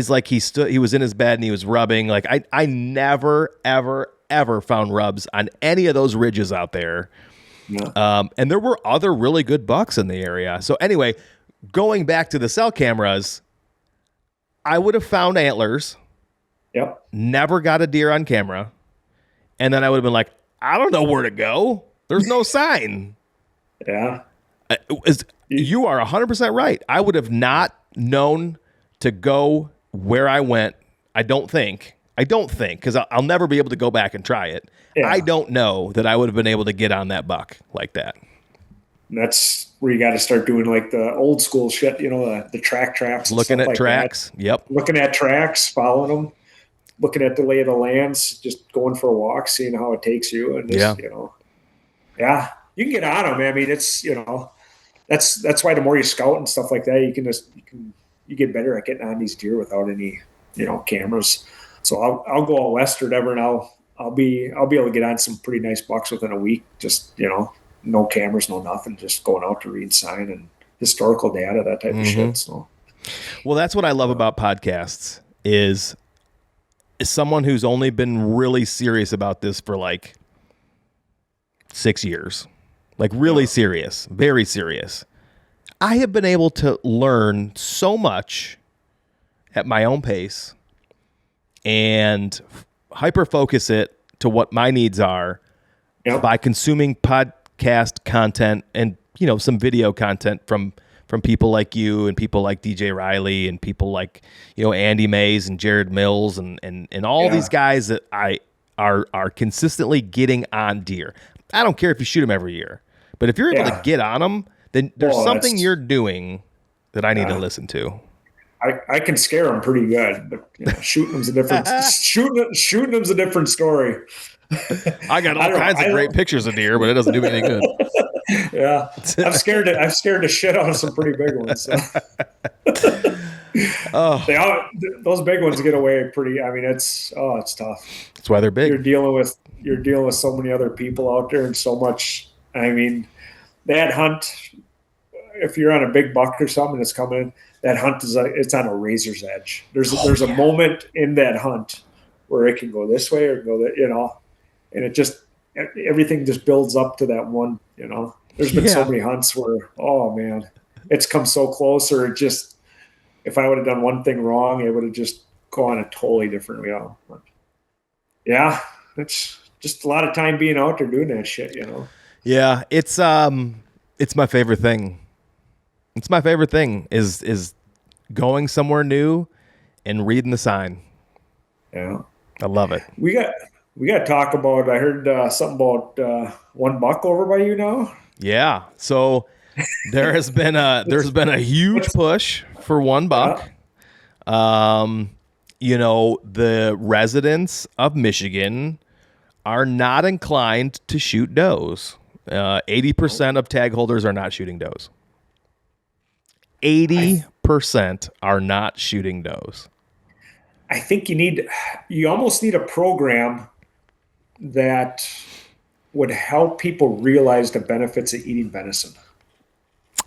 like he was in his bed and he was rubbing. Like I never, ever found rubs on any of those ridges out there. Yeah. And there were other really good bucks in the area. So anyway, going back to the cell cameras, I would have found antlers. Yep. Never got a deer on camera. And then I would have been like, I don't know where to go. There's no sign. Yeah. You are 100% right. I would have not known to go where I went. I don't think, because I'll never be able to go back and try it. Yeah. I don't know that I would have been able to get on that buck like that. And that's where you got to start doing like the old school shit, the track traps. Looking at tracks. That. Yep. Looking at tracks, following them, looking at the lay of the lands, just going for a walk, seeing how it takes you. And just, you can get on them. I mean, it's, that's why the more you scout and stuff like that, you get better at getting on these deer without any, cameras. So I'll go out west or whatever, and I'll be able to get on some pretty nice bucks within a week. Just, no cameras, no nothing, just going out to read sign and historical data, that type of shit. So, well, that's what I love about podcasts is someone who's only been really serious about this for like 6 years, like really serious, very serious. I have been able to learn so much at my own pace and hyper focus it to what my needs are by consuming podcast content and, some video content from people like you and people like DJ Riley and people like, Andy Mays and Jared Mills and all these guys that are consistently getting on deer. I don't care if you shoot them every year, but if you're able to get on them, then there's something you're doing that I need to listen to. I can scare them pretty good, but shooting them's a different shooting them's a different story. I got all kinds of great pictures of deer, but it doesn't do me any good. Yeah, I've scared the shit out of some pretty big ones. So. Those big ones get away pretty. I mean, it's tough. That's why they're big. You're dealing with so many other people out there and so much. I mean, that hunt. If you're on a big buck or something that's coming in, that hunt it's on a razor's edge. There's a moment in that hunt where it can go this way or go that. and it just everything just builds up to that one. There's been so many hunts where, oh man, it's come so close, or it just, if I would have done one thing wrong, it would have just gone a totally different route. But yeah, it's just a lot of time being out there doing that shit. Yeah, it's my favorite thing. It's my favorite thing is going somewhere new and reading the sign. Yeah, I love it. We got to talk about. I heard something about $1 over by you now. Yeah, so there's been a huge push for $1. Yeah. The residents of Michigan are not inclined to shoot does. 80% of tag holders are not shooting does. 80% are not shooting does. I think you almost need a program that would help people realize the benefits of eating venison,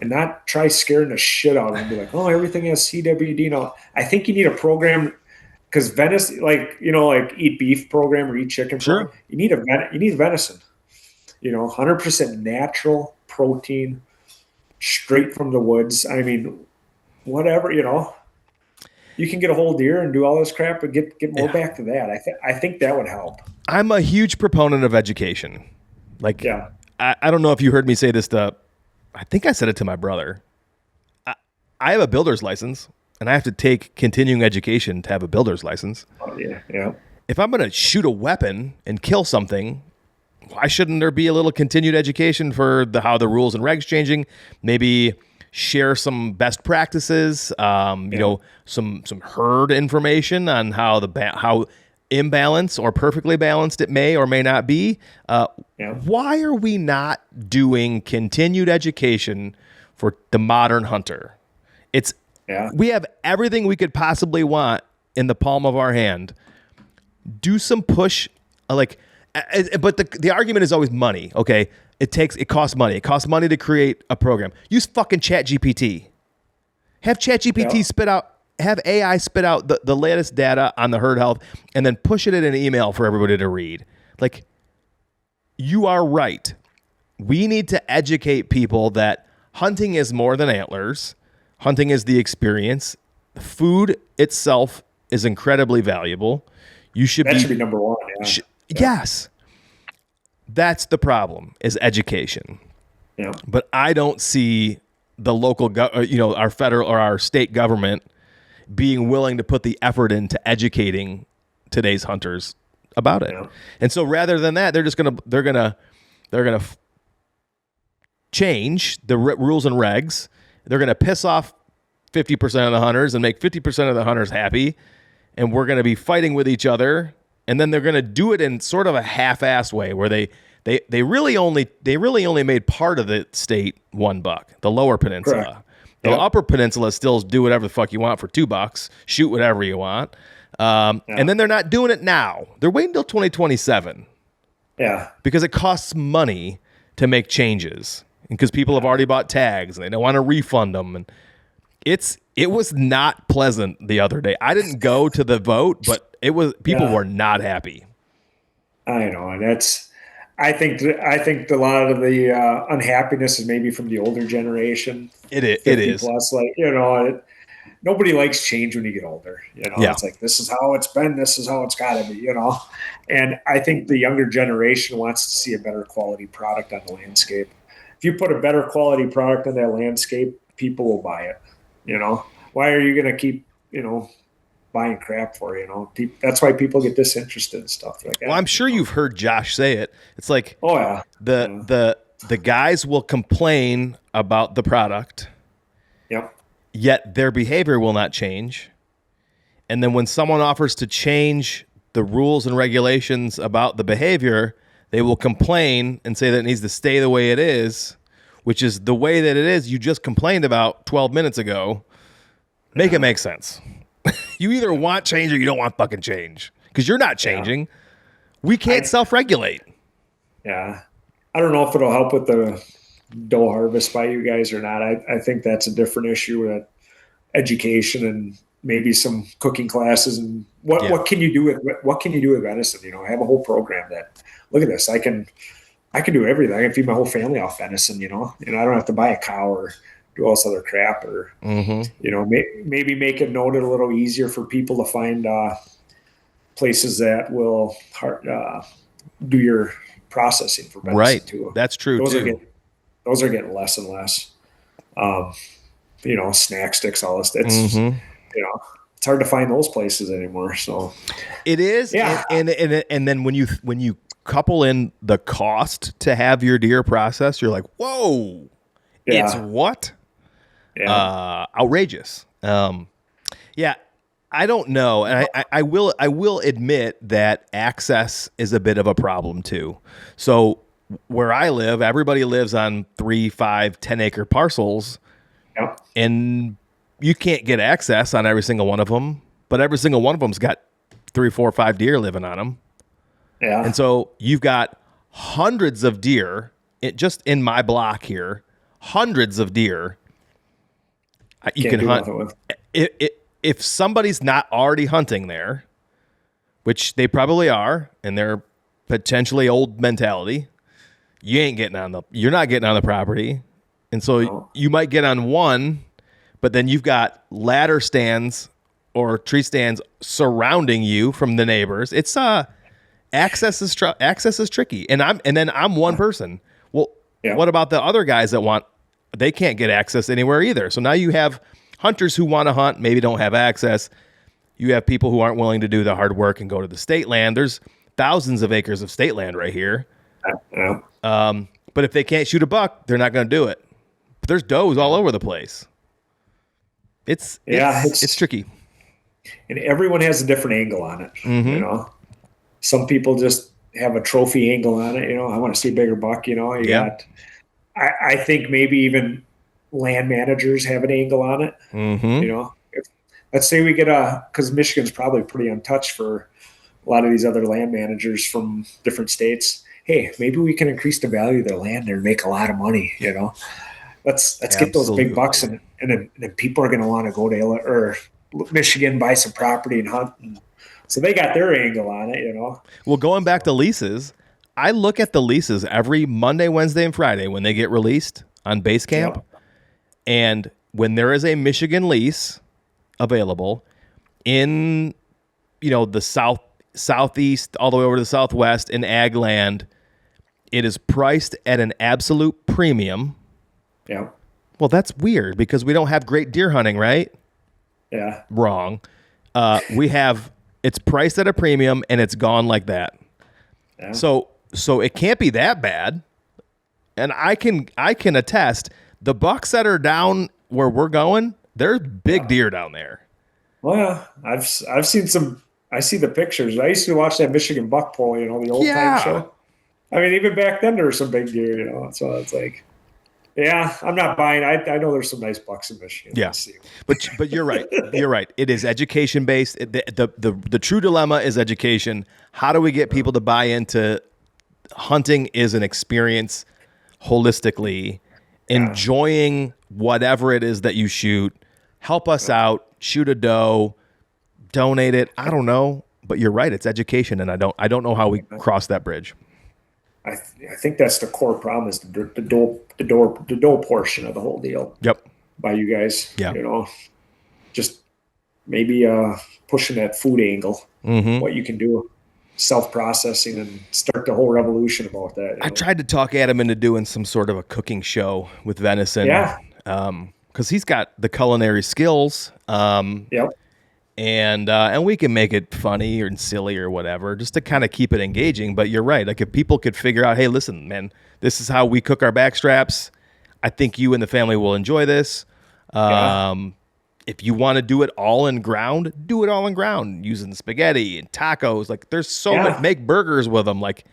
and not try scaring the shit out of them and be like, oh, everything has CWD now. I think you need a program, because venison, like eat beef program or eat chicken program, you need venison. 100% natural protein, straight from the woods. I mean, whatever, you can get a whole deer and do all this crap, but get more back to that. I think that would help. I'm a huge proponent of education. Like, I don't know if you heard me say this I think I said it to my brother. I have a builder's license, and I have to take continuing education to have a builder's license. Oh, yeah. If I'm going to shoot a weapon and kill something, why shouldn't there be a little continued education for how the rules and regs changing? Maybe share some best practices, some herd information on how how imbalanced or perfectly balanced it may or may not be. Why are we not doing continued education for the modern hunter? We have everything we could possibly want in the palm of our hand. Do some push, but the argument is always money. Okay, it costs money. It costs money to create a program. Use fucking ChatGPT. Have ChatGPT have AI spit out the latest data on the herd health, and then push it in an email for everybody to read. Like, you are right. We need to educate people that hunting is more than antlers. Hunting is the experience. Food itself is incredibly valuable. That should be number one. Yeah. Yes. That's the problem, is education. Yeah. But I don't see the local, our federal or our state government being willing to put the effort into educating today's hunters about it. Yeah. And so rather than that, they're gonna change the rules and regs. They're gonna piss off 50% of the hunters and make 50% of the hunters happy, and we're gonna be fighting with each other. And then they're gonna do it in sort of a half-assed way, where they really only made part of the state $1, the Lower Peninsula. Correct. The Upper Peninsula still do whatever the fuck you want for $2, shoot whatever you want. And then they're not doing it now. They're waiting until 2027. Yeah. Because it costs money to make changes. Because people have already bought tags and they don't want to refund them. And it was not pleasant the other day. I didn't go to the vote, but people were not happy. I know. And I think a lot of the unhappiness is maybe from the older generation. It is. Plus, nobody likes change when you get older. It's like, this is how it's been. This is how it's got to be. And I think the younger generation wants to see a better quality product on the landscape. If you put a better quality product on that landscape, people will buy it. Why are you going to keep buying crap for? That's why people get disinterested in stuff like that. Well, I'm sure you've heard Josh say it. It's like, oh yeah, the guys will complain about the product. Yep. Yet their behavior will not change. And then when someone offers to change the rules and regulations about the behavior, they will complain and say that it needs to stay the way it is, which is the way that it is you just complained about 12 minutes ago. Make it make sense. You either want change or you don't want fucking change, because you're not changing. Yeah. We can't self-regulate. Yeah. I don't know if it'll help with the doe harvest by you guys or not. I think that's a different issue with education and maybe some cooking classes and what can you do with venison? You know, I have a whole program that, look at this, I can do everything. I can feed my whole family off venison, you know, and I don't have to buy a cow or do all this other crap, or, you know, maybe make it noted a little easier for people to find places that will do your processing for venison too. That's true too. Those are getting less and less. You know, snack sticks, all this. It's, you know, it's hard to find those places anymore. So it is. Yeah. And then when you couple in the cost to have your deer processed, you're like, whoa, it's what? Yeah. Outrageous. Yeah. I don't know. And I will admit that access is a bit of a problem too. So where I live, everybody lives on 3, 5, 10 acre parcels. Yep. And you can't get access on every single one of them, but every single one of them's got 3, 4, 5 deer living on them. Yeah. And so you've got hundreds of deer just in my block here, hundreds of deer. You can hunt. If somebody's not already hunting there, which they probably are, and they're potentially old mentality, you're not getting on the property. And so you might get on one, but then you've got ladder stands or tree stands surrounding you from the neighbors. It's access is tricky. And then I'm one person. Well, what about the other guys they can't get access anywhere either. So now you have hunters who want to hunt, maybe don't have access. You have people who aren't willing to do the hard work and go to the state land. There's thousands of acres of state land right here. Yeah. But if they can't shoot a buck, they're not going to do it. But there's does all over the place. It's tricky. And everyone has a different angle on it. You know, some people just have a trophy angle on it. You know, I want to see a bigger buck. You know, I think maybe even land managers have an angle on it. You know, let's say we get because Michigan's probably pretty untouched for a lot of these other land managers from different states. Hey, maybe we can increase the value of their land there and make a lot of money. You know, let's get those big bucks, and then people are going to want to go to Michigan, buy some property and hunt. And so they got their angle on it. You know. Well, going back to leases, I look at the leases every Monday, Wednesday, and Friday when they get released on Basecamp. Yep. And when there is a Michigan lease available in, you know, the southeast, all the way over to the southwest in ag land, it is priced at an absolute premium. Yeah. Well, that's weird because we don't have great deer hunting, right? Yeah. Wrong. It's priced at a premium and it's gone like that. Yeah. So it can't be that bad. And I can attest, the bucks that are down where we're going, there's big deer down there. Well, yeah, I've seen some. I see the pictures. I used to watch that Michigan buck pull, you know, the old time show. I mean, even back then there were some big deer, you know. So it's like, yeah, I'm not buying. I know there's some nice bucks in Michigan. Yeah, but you're right. You're right. It is education based. The true dilemma is education. How do we get people to buy into hunting? Is an experience holistically. Enjoying whatever it is that you shoot. Help us out. Shoot a doe. Donate it. I don't know, but you're right. It's education, and I don't know how we cross that bridge. I think that's the core problem is the doe portion of the whole deal. Yep. By you guys. Yeah. You know, just maybe pushing that food angle. What you can do. Self-processing and start the whole revolution about that. I tried to talk Adam into doing some sort of a cooking show with venison. Yeah. Because he's got the culinary skills. Yep. And we can make it funny or silly or whatever, just to kind of keep it engaging. But you're right. Like if people could figure out, hey, listen, man, this is how we cook our backstraps. I think you and the family will enjoy this. If you want to do it all in ground, do it all in ground using spaghetti and tacos. Like there's so many, make burgers with them. Like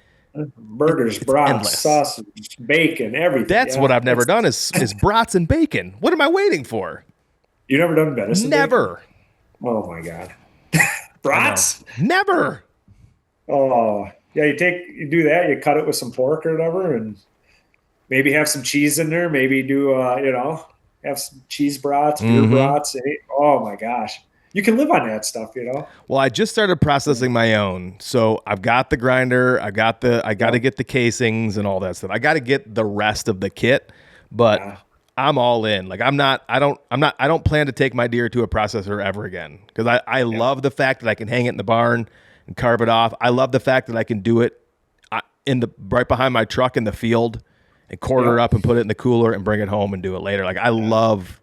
burgers, brats, sausage, bacon, everything. That's what I've never done is brats and bacon. What am I waiting for? You never done venison? Never. Bacon? Oh my God. Brats? Never. Oh yeah. You do that. You cut it with some pork or whatever, and maybe have some cheese in there. Maybe do have some cheese brats, beer brats. Oh my gosh. you can live on that stuff, you know? Well, I just started processing my own. So I've got the grinder, I got to get the casings and all that stuff. I got to get the rest of the kit, but Yeah. I'm all in. Like I don't plan to take my deer to a processor ever again. Cause I love the fact that I can hang it in the barn and carve it off. I love the fact that I can do it right behind my truck in the field and quarter it up and put it in the cooler and bring it home and do it later. Like I love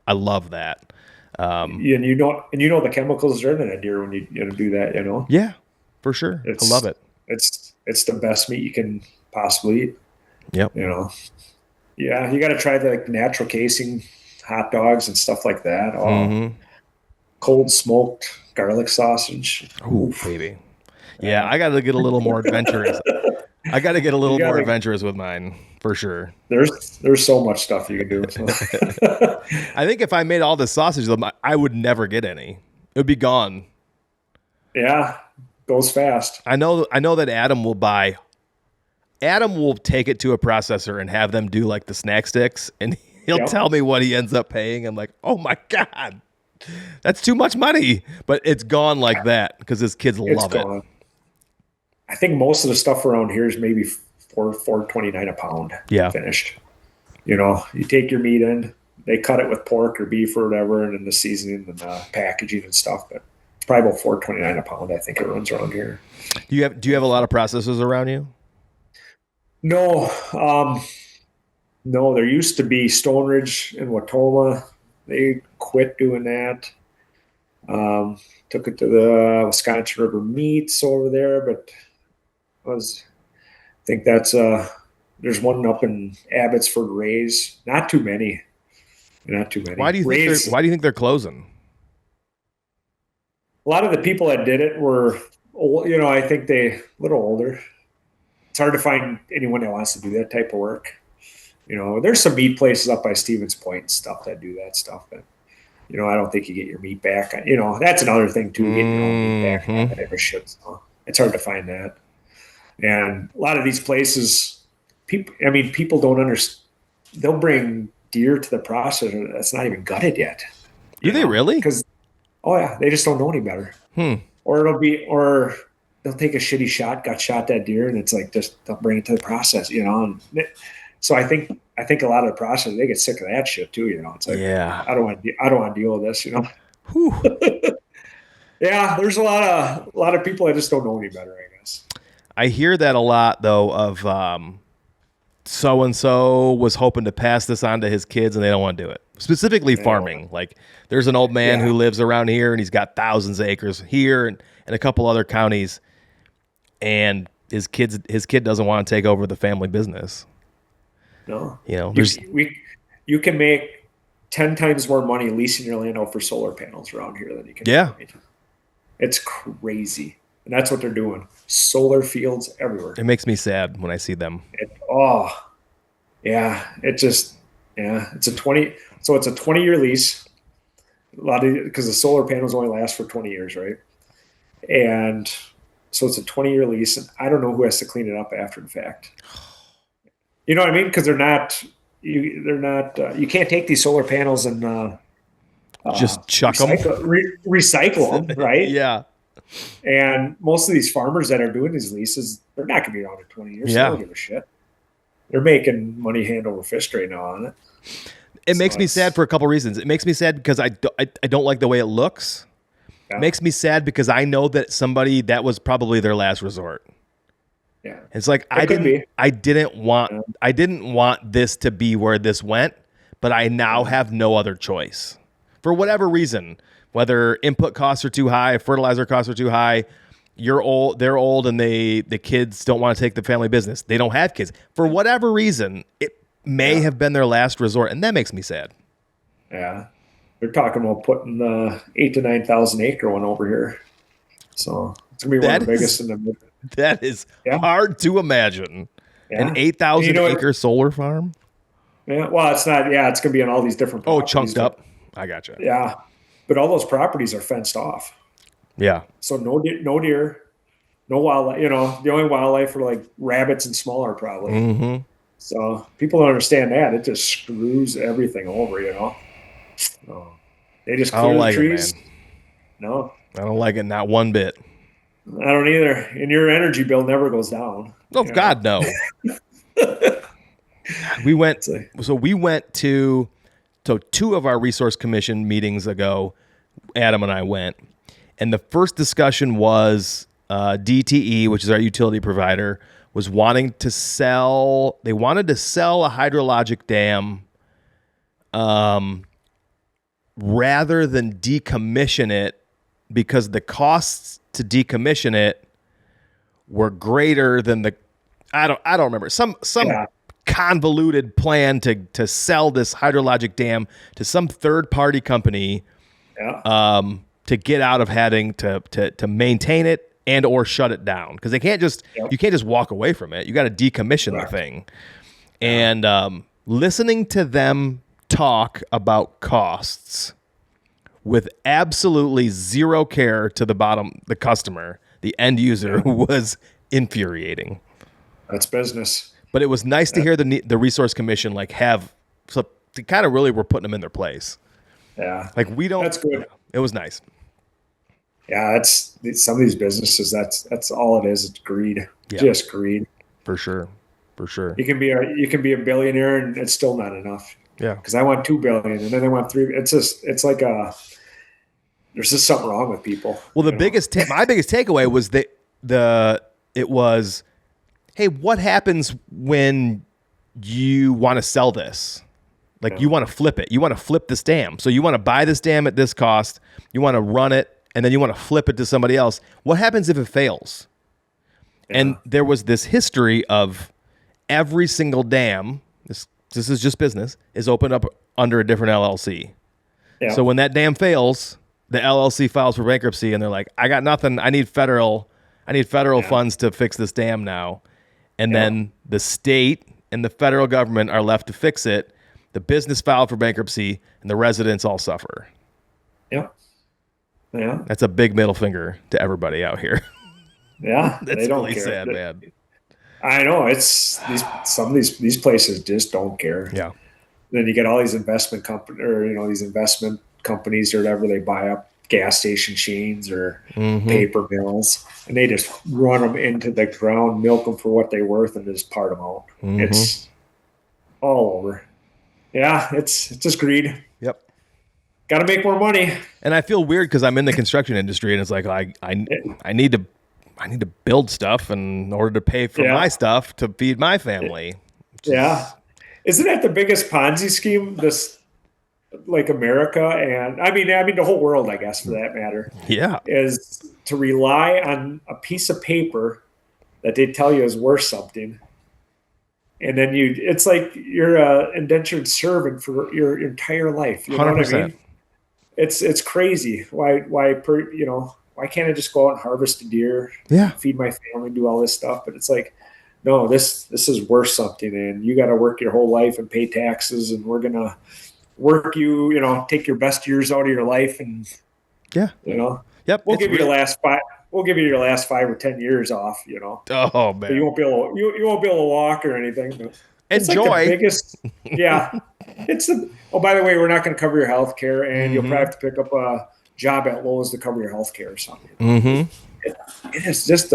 that. And you know the chemicals are in a deer when you do that, you know? Yeah, for sure. I love it. It's the best meat you can possibly eat. Yep. You know? Yeah, you got to try the like, natural casing hot dogs and stuff like that. Oh, cold smoked garlic sausage. Ooh, baby. Yeah, I got to get a little more adventurous. I got to get a little more adventurous with mine, for sure. There's so much stuff you can do. So. I think if I made all the sausage, I would never get any. It would be gone. Yeah, goes fast. I know that Adam will take it to a processor and have them do like the snack sticks, and he'll tell me what he ends up paying. I'm like, oh my God, that's too much money. But it's gone like that because his kids love it. I think most of the stuff around here is maybe $4.29 a pound. Yeah. Finished. You know, you take your meat in, they cut it with pork or beef or whatever, and then the seasoning and the packaging and stuff. But it's probably about $4.29 a pound. I think it runs around here. Do you have a lot of processors around you? No, no. There used to be Stone Ridge and Watoma. They quit doing that. Took it to the Wisconsin River Meats over there, but I think that's there's one up in Abbotsford Rays. Not too many. Why do you think they're closing? A lot of the people that did it were old, you know, I think they a little older. It's hard to find anyone that wants to do that type of work. You know, there's some meat places up by Stevens Point and stuff that do that stuff, but you know, I don't think you get your meat back. You know, that's another thing too, getting your own meat back and that type of shit. So it's hard to find that. And a lot of these places, people don't understand. They'll bring deer to the processor that's not even gutted yet. Do they really? Because, they just don't know any better. Or they'll take a shitty gut shot that deer, and it's like they'll bring it to the process, you know. And so I think a lot of the processors, they get sick of that shit too, you know. It's like, I don't want to deal with this, you know. Yeah, there's a lot of people that just don't know any better, I guess. I hear that a lot though of so and so was hoping to pass this on to his kids and they don't want to do it. Specifically farming. Like there's an old man who lives around here and he's got thousands of acres here and a couple other counties, and his kid doesn't want to take over the family business. No. You know, you can make 10 times more money leasing your land out for solar panels around here than you can. Yeah. It's crazy. And that's what they're doing. Solar fields everywhere. It makes me sad when I see them. It's a 20-year lease. Because the solar panels only last for 20 years, right? And so it's a 20-year lease, and I don't know who has to clean it up after the fact. You know what I mean? Because you can't take these solar panels and just chuck recycle them, right? Yeah. And most of these farmers that are doing these leases, they're not going to be around in 20 years. Yeah. They don't give a shit. They're making money hand over fist right now on it. It makes me sad for a couple reasons. It makes me sad because I don't like the way it looks. Yeah. It makes me sad because I know that somebody that was probably their last resort. Yeah. It's like I didn't want this to be where this went, but I now have no other choice. For whatever reason, whether input costs are too high, fertilizer costs are too high, they're old and the kids don't want to take the family business. They don't have kids. For whatever reason, it may have been their last resort, and that makes me sad. Yeah. They're talking about putting the 8,000 to 9,000 acre one over here. So it's going to be one of the biggest in the. That is hard to imagine. Yeah. An 8,000 acre solar farm? Yeah. Well, it's not. Yeah. It's going to be on all these different properties. Chunked up. I gotcha. Yeah. But all those properties are fenced off. Yeah. So no deer, no wildlife. You know, the only wildlife are like rabbits and smaller probably. Mm-hmm. So people don't understand that. It just screws everything over, you know. They just clear the trees. No, I don't like it, not one bit. I don't either. And your energy bill never goes down. Oh, God, no. We went to two of our resource commission meetings ago, Adam and I went, and the first discussion was DTE, which is our utility provider, was wanted to sell a hydrologic dam rather than decommission it, because the costs to decommission it were greater than I don't remember, some convoluted plan to sell this hydrologic dam to some third party company to get out of having to maintain it and or shut it down, because they can't just you can't just walk away from it. You got to decommission the thing. And listening to them talk about costs with absolutely zero care to the customer, the end user, was infuriating. That's business. But it was nice to hear the resource commission so they kind of really were putting them in their place. Yeah, That's good. It was nice. Yeah, that's some of these businesses. That's all it is. It's greed. Yeah. Just greed. For sure. You can be a billionaire and it's still not enough. Yeah. Because I want 2 billion and then I want 3. It's like there's just something wrong with people. Well, my biggest takeaway was it was, hey, what happens when you want to sell this? You want to flip it. You want to flip this dam. So you want to buy this dam at this cost. You want to run it, and then you want to flip it to somebody else. What happens if it fails? Yeah. And there was this history of every single dam, this is just business, is opened up under a different LLC. Yeah. So when that dam fails, the LLC files for bankruptcy, and they're like, I got nothing. I need federal funds to fix this dam now. And then the state and the federal government are left to fix it. The business filed for bankruptcy, and the residents all suffer. Yeah. Yeah. That's a big middle finger to everybody out here. Yeah. That's really sad, man. I know. Some of these places just don't care. Yeah. Then you get all these investment these investment companies or whatever, they buy up gas station chains or paper mills, and they just run them into the ground, milk them for what they're worth, and just part them out. It's all over. Yeah, it's just greed. Yep. Got to make more money. And I feel weird because I'm in the construction industry, and it's like I need to build stuff in order to pay for my stuff to feed my family. Isn't that the biggest Ponzi scheme? This, like, America, and I mean the whole world, I guess, for that matter. Yeah, is to rely on a piece of paper that they tell you is worth something. And then it's like you're an indentured servant for your entire life. You know 100%. what I mean? It's crazy. Why can't I just go out and harvest a deer, feed my family, do all this stuff? But it's like, no, this is worth something, and you got to work your whole life and pay taxes, and we're gonna work you, take your best years out of your life, and we'll give you your last 5. We'll give you your last 5 or 10 years off, Oh man, but you won't be able to walk or anything. But enjoy. Like the biggest, by the way, we're not going to cover your health care, and you'll probably have to pick up a job at Lowe's to cover your health care or something. It is just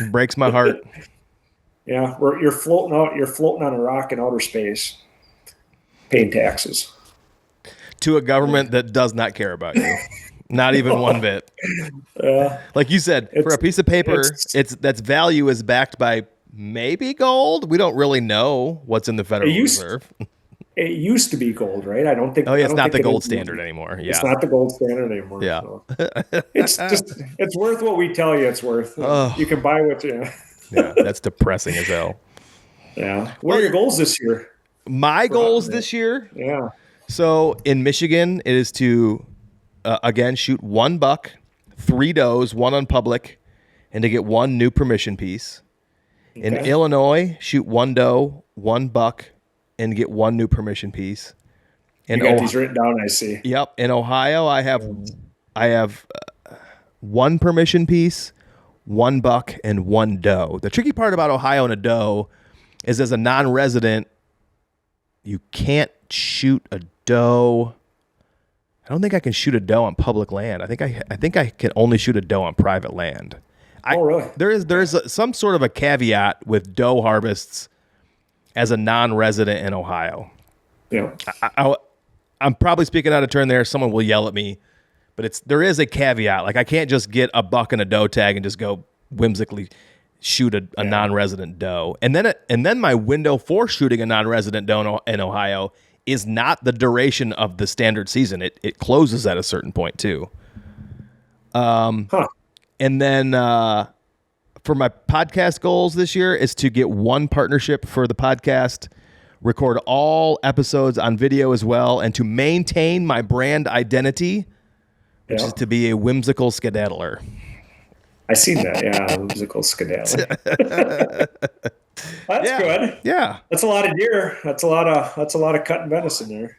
breaks my heart. Yeah, you're floating on a rock in outer space, paying taxes to a government that does not care about you. Not even one bit. Like you said, for a piece of paper, that's value is backed by maybe gold. We don't really know what's in the Federal Reserve. It used to be gold, right? I don't think. Oh yeah, it's not the gold standard anymore. Yeah, it's not the gold standard anymore. Yeah, so. It's worth what we tell you it's worth. You can buy what you. Yeah, that's depressing as hell. Yeah. What are your goals this year? My goals this year? Yeah. So in Michigan, it is to again shoot 1 buck, 3 does, 1 on public, and to get 1 new permission piece. Okay. In Illinois, shoot 1 doe, 1 buck, and get 1 new permission piece. You got these written down, I see. Yep. In Ohio, I have 1 permission piece, 1 buck, and 1 doe. The tricky part about Ohio and a doe is, as a non-resident, you can't shoot a doe I don't think I can shoot a doe on public land. I think I can only shoot a doe on private land. Oh, really? There is some sort of a caveat with doe harvests as a non-resident in Ohio. Yeah. I'm probably speaking out of turn there. Someone will yell at me, but there is a caveat. Like I can't just get a buck and a doe tag and just go whimsically shoot a non-resident doe. And then my window for shooting a non-resident doe in Ohio is not the duration of the standard season. It closes at a certain point too. And then for my podcast goals this year is to get one partnership for the podcast, record all episodes on video as well, and to maintain my brand identity, which is to be a whimsical skedaddler. I seen that, yeah, whimsical skedaddler. That's good. Yeah, that's a lot of deer. That's a lot of cutting venison there.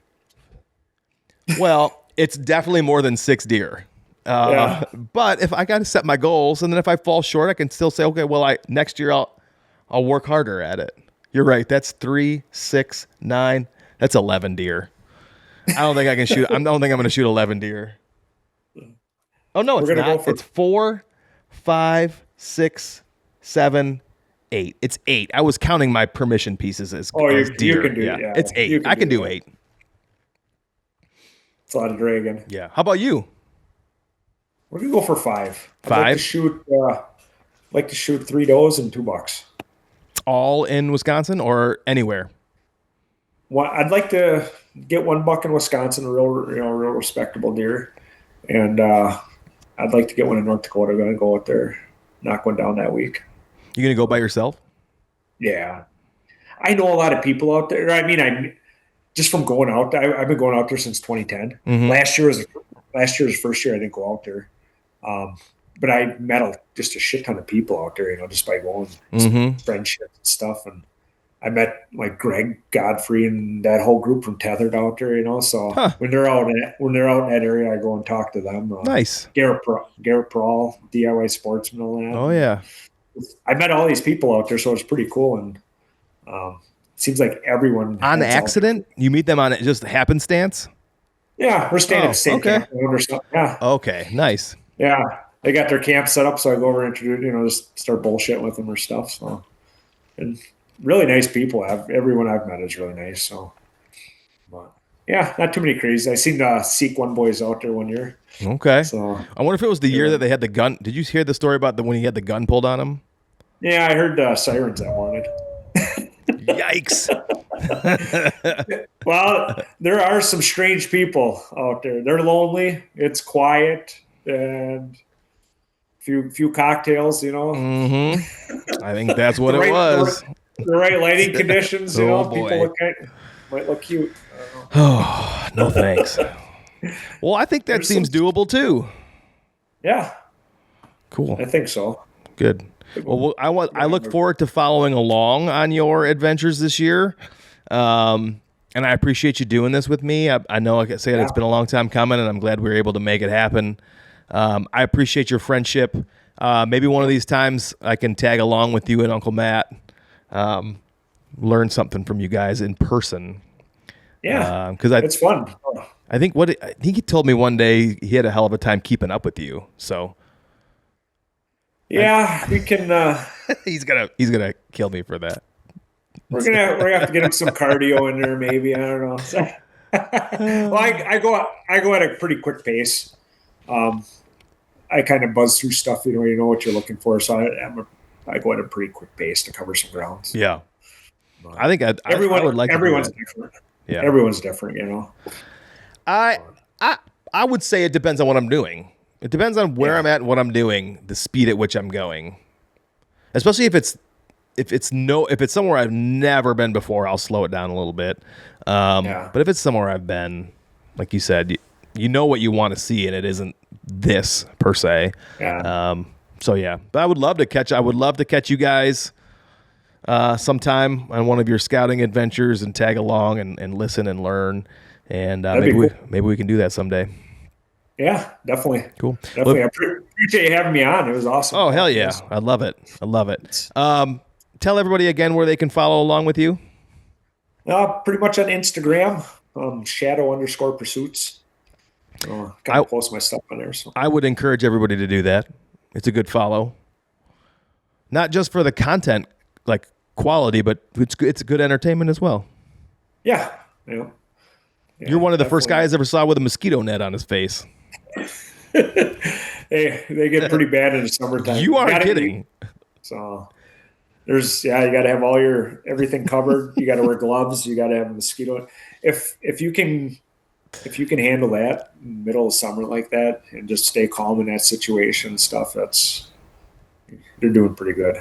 Well, it's definitely more than 6 deer. But if I got to set my goals, and then if I fall short, I can still say, okay, well, next year I'll work harder at it. You're right. That's 3, 6, 9. That's 11 deer. I don't think I can shoot. I don't think I'm going to shoot 11 deer. Oh no, it's not. It's 4, 5, 6, 7, 8. It's 8. I was counting my permission pieces as deer. You can do it. Yeah. It's 8. I can do 8. It's a lot of dragging. Yeah. How about you? We're gonna go for 5. 5. Like to shoot 3 does and 2 bucks. All in Wisconsin or anywhere? Well, I'd like to get 1 buck in Wisconsin, a real respectable deer, and I'd like to get one in North Dakota. I'm gonna go out there, knock one down that week. You gonna go by yourself? Yeah, I know a lot of people out there. I mean, I just from going out. I've been going out there since 2010. Mm-hmm. Last year was the first year I didn't go out there. But I met just a shit ton of people out there, just by going, friendships and stuff. And I met like Greg Godfrey and that whole group from Tethered out there, So when they're out in that area, I go and talk to them. Nice. Garrett Prawl, DIY Sportsman, all that. Oh yeah. I met all these people out there, so it's pretty cool. And it seems like everyone on accident. You meet them on just happenstance. Yeah, we're staying at the same camp or something. Yeah. Okay. Nice. Yeah, they got their camp set up, so I go over and introduce, just start bullshitting with them or stuff. So, and really nice people. Everyone I've met is really nice. So, but yeah, not too many crazies. I seen the Seek One boys out there one year. Okay. So I wonder if it was the year that they had the gun. Did you hear the story about when he had the gun pulled on him? Yeah, I heard sirens that morning. Yikes. Well, there are some strange people out there. They're lonely. It's quiet and few cocktails, Mm-hmm. I think that's what it was. The right lighting conditions, boy. People might look cute. Oh, no thanks. Well, I think that seems doable too. Yeah. Cool. I think so. Good. Well, I look forward to following along on your adventures this year. And I appreciate you doing this with me. I know, like I said, it's been a long time coming, and I'm glad we were able to make it happen. I appreciate your friendship. Maybe one of these times I can tag along with you and Uncle Matt, learn something from you guys in person. Yeah, because it's fun. I think he told me one day he had a hell of a time keeping up with you. So yeah, we can. He's gonna kill me for that. We're gonna have to get him some cardio in there, maybe. I don't know. Well, I go at a pretty quick pace. I kind of buzz through stuff. You know what you're looking for. So I go at a pretty quick pace to cover some ground. Yeah, I think I would like. Everyone's different. Yeah, everyone's different. I would say it depends on what I'm doing. It depends on where I'm at and what I'm doing, the speed at which I'm going. Especially if it's somewhere I've never been before, I'll slow it down a little bit. But if it's somewhere I've been, like you said, you know what you want to see, and it isn't this per se. Yeah. But I would love to catch you guys sometime on one of your scouting adventures and tag along and listen and learn. And maybe we can do that someday. Yeah, definitely. Cool. Definitely. I appreciate you having me on. It was awesome. Oh, hell yeah. I love it. Tell everybody again where they can follow along with you. Pretty much on Instagram, shadow_pursuits. Kind of post my stuff on there. So I would encourage everybody to do that. It's a good follow. Not just for the content, like quality, but it's good entertainment as well. Yeah. You're one of the first guys I ever saw with a mosquito net on his face. Hey, they get pretty bad in the summertime. You aren't kidding. So you got to have everything covered. You got to wear gloves. You got to have a mosquito. If you can handle that in the middle of summer like that and just stay calm in that situation and stuff, you're doing pretty good.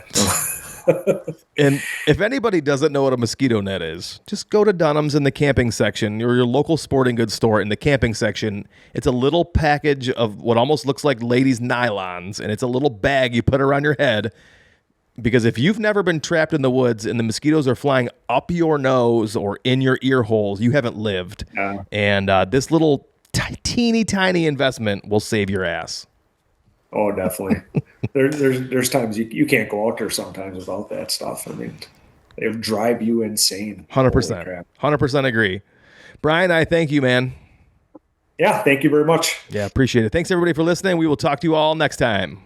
And if anybody doesn't know what a mosquito net is, just go to Dunham's in the camping section or your local sporting goods store in the camping section. It's a little package of what almost looks like ladies' nylons, and it's a little bag you put around your head. Because if you've never been trapped in the woods and the mosquitoes are flying up your nose or in your ear holes, you haven't lived. And this little teeny tiny investment will save your ass. Oh, definitely. There's times you can't go out there sometimes without that stuff. I mean, it would drive you insane. 100%. 100% agree. Brian, I thank you, man. Yeah, thank you very much. Yeah, appreciate it. Thanks, everybody, for listening. We will talk to you all next time.